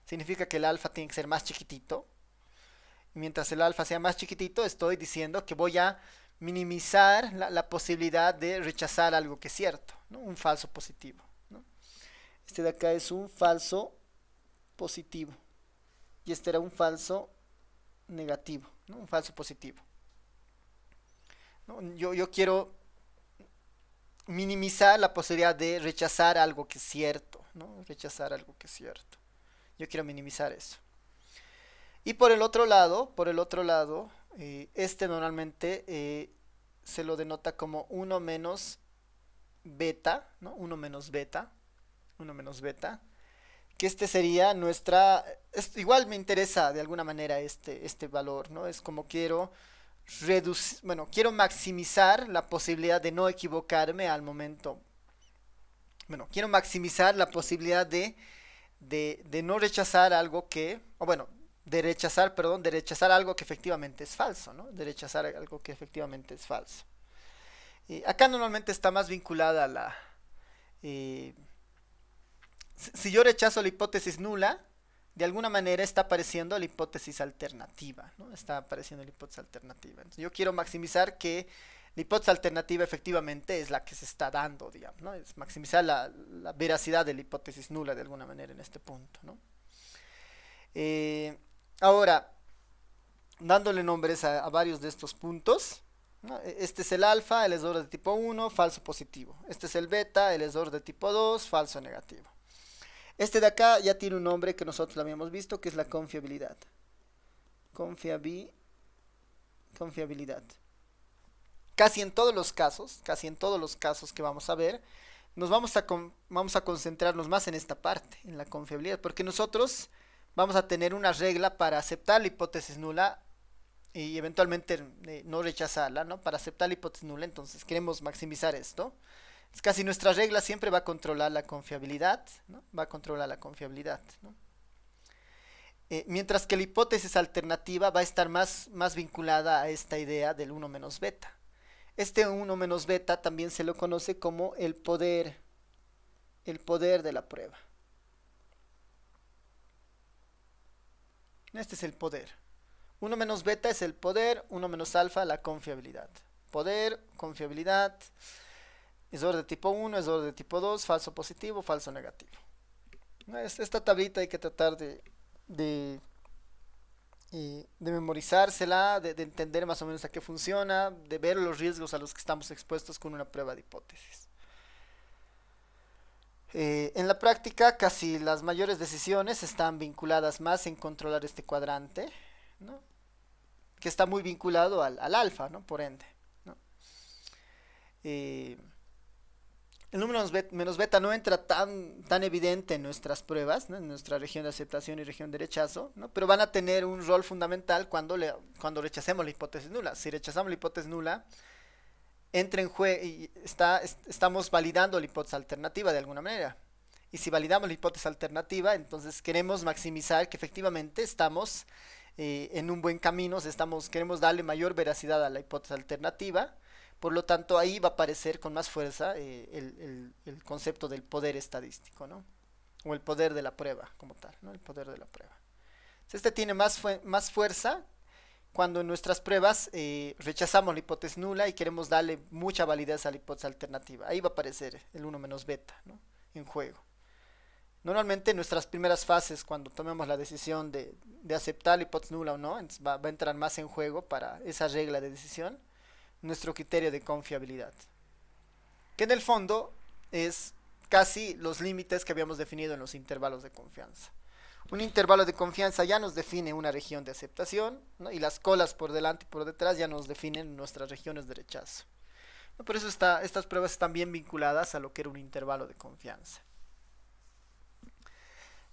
significa que el alfa tiene que ser más chiquitito. Y mientras el alfa sea más chiquitito, estoy diciendo que voy a minimizar la posibilidad de rechazar algo que es cierto, ¿no? Un falso positivo, ¿no? Este de acá es un falso positivo. Y este era un falso negativo, ¿no? Un falso positivo, ¿no? Yo quiero minimizar la posibilidad de rechazar algo que es cierto, ¿no? Rechazar algo que es cierto. Yo quiero minimizar eso. Y por el otro lado, este normalmente se lo denota como uno menos beta, ¿no? Uno menos beta, que este sería nuestra, igual me interesa de alguna manera este valor, ¿no? Es como quiero reducir, bueno, quiero maximizar la posibilidad de no equivocarme al momento. Bueno, quiero maximizar la posibilidad de no rechazar algo que, o bueno, de rechazar, perdón, de rechazar algo que efectivamente es falso, ¿no? De rechazar algo que efectivamente es falso. Acá normalmente está más vinculada a la... eh, si yo rechazo la hipótesis nula, de alguna manera está apareciendo la hipótesis alternativa, ¿no? Está apareciendo la hipótesis alternativa. Entonces yo quiero maximizar que la hipótesis alternativa efectivamente es la que se está dando, digamos, ¿no? Es maximizar la veracidad de la hipótesis nula de alguna manera en este punto, ¿no? Ahora, dándole nombres a varios de estos puntos, ¿no? Este es el alfa, el esdor de tipo 1, falso positivo. Este es el beta, el esdor de tipo 2, falso negativo. Este de acá ya tiene un nombre que nosotros lo habíamos visto, que es la confiabilidad. Confiabilidad. Casi en todos los casos que vamos a ver, vamos a concentrarnos más en esta parte, en la confiabilidad, porque nosotros vamos a tener una regla para aceptar la hipótesis nula y eventualmente no rechazarla, ¿no? Para aceptar la hipótesis nula, entonces queremos maximizar esto. Es casi nuestra regla siempre va a controlar la confiabilidad, ¿no? Va a controlar la confiabilidad, ¿no? Mientras que la hipótesis alternativa va a estar más vinculada a esta idea del uno menos beta. Este uno menos beta también se lo conoce como el poder de la prueba. Este es el poder. Uno menos beta es el poder, uno menos alfa la confiabilidad. Poder, confiabilidad, esdor de tipo 1, esdor de tipo 2, falso positivo, falso negativo. Esta tablita hay que tratar de, de memorizársela, de entender más o menos a qué funciona, de ver los riesgos a los que estamos expuestos con una prueba de hipótesis. En la práctica, casi las mayores decisiones están vinculadas más en controlar este cuadrante, ¿no? Que está muy vinculado al alfa, ¿no? Por ende, ¿no? Eh, el número menos beta no entra tan evidente en nuestras pruebas, ¿no? En nuestra región de aceptación y región de rechazo, ¿no? Pero van a tener un rol fundamental cuando rechacemos la hipótesis nula. Si rechazamos la hipótesis nula, entra en juego y estamos validando la hipótesis alternativa de alguna manera. Y si validamos la hipótesis alternativa, entonces queremos maximizar que efectivamente estamos en un buen camino, queremos darle mayor veracidad a la hipótesis alternativa. Por lo tanto, ahí va a aparecer con más fuerza el concepto del poder estadístico, ¿no? O el poder de la prueba, como tal, ¿no? El poder de la prueba. Este tiene más fuerza cuando en nuestras pruebas rechazamos la hipótesis nula y queremos darle mucha validez a la hipótesis alternativa. Ahí va a aparecer el 1 menos beta, ¿no? En juego. Normalmente en nuestras primeras fases, cuando tomemos la decisión de aceptar la hipótesis nula o no, va a entrar más en juego para esa regla de decisión nuestro criterio de confiabilidad, que en el fondo es casi los límites que habíamos definido en los intervalos de confianza. Un intervalo de confianza ya nos define una región de aceptación, ¿no? Y las colas por delante y por detrás ya nos definen nuestras regiones de rechazo, ¿no? Por eso estas pruebas están bien vinculadas a lo que era un intervalo de confianza.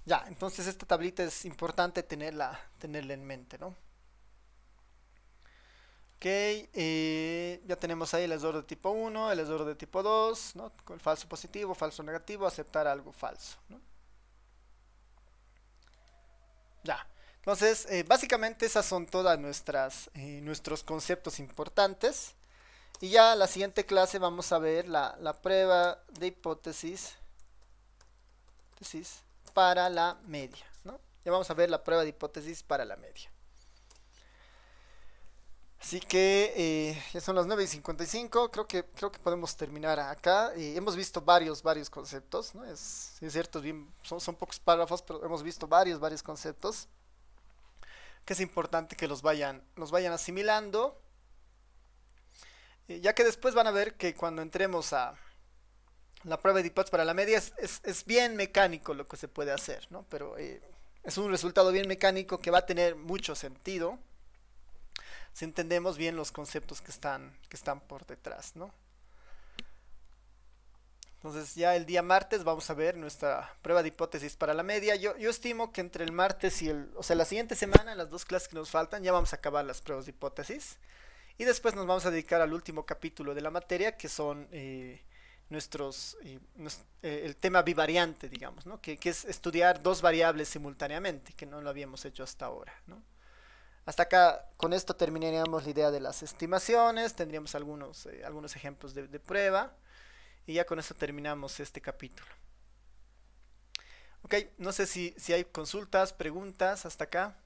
Ya, entonces esta tablita es importante tenerla en mente, ¿no? Ok, ya tenemos ahí el esdor de tipo 1, el esdor de tipo 2, ¿no? Con el falso positivo, falso negativo, aceptar algo falso, ¿no? Ya, entonces básicamente esas son todas nuestros conceptos importantes. Y ya la siguiente clase vamos a ver la prueba de hipótesis para la media, ¿no? Ya vamos a ver la prueba de hipótesis para la media. Así que ya son las 9:55, creo que podemos terminar acá. Hemos visto varios conceptos, ¿no? Es cierto, son pocos párrafos, pero hemos visto varios conceptos que es importante que los vayan asimilando, ya que después van a ver que cuando entremos a la prueba de hipótesis para la media es bien mecánico lo que se puede hacer, ¿no? Pero es un resultado bien mecánico que va a tener mucho sentido si entendemos bien los conceptos que están por detrás, ¿no? Entonces ya el día martes vamos a ver nuestra prueba de hipótesis para la media. Yo estimo que entre el martes o sea, la siguiente semana, las dos clases que nos faltan, ya vamos a acabar las pruebas de hipótesis. Y después nos vamos a dedicar al último capítulo de la materia, que son el tema bivariante, digamos, ¿no? Que es estudiar dos variables simultáneamente, que no lo habíamos hecho hasta ahora, ¿no? Hasta acá, con esto terminaríamos la idea de las estimaciones, tendríamos algunos ejemplos de prueba, y ya con eso terminamos este capítulo. Ok, no sé si hay consultas, preguntas hasta acá.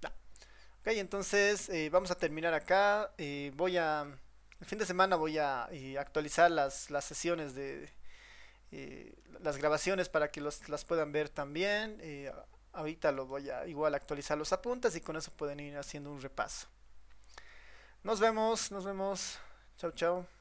No. Ok, entonces vamos a terminar acá. El fin de semana voy a actualizar las sesiones las grabaciones para que las puedan ver también. Ahorita lo voy a igual actualizar los apuntes y con eso pueden ir haciendo un repaso. Nos vemos, nos vemos. Chao, chao.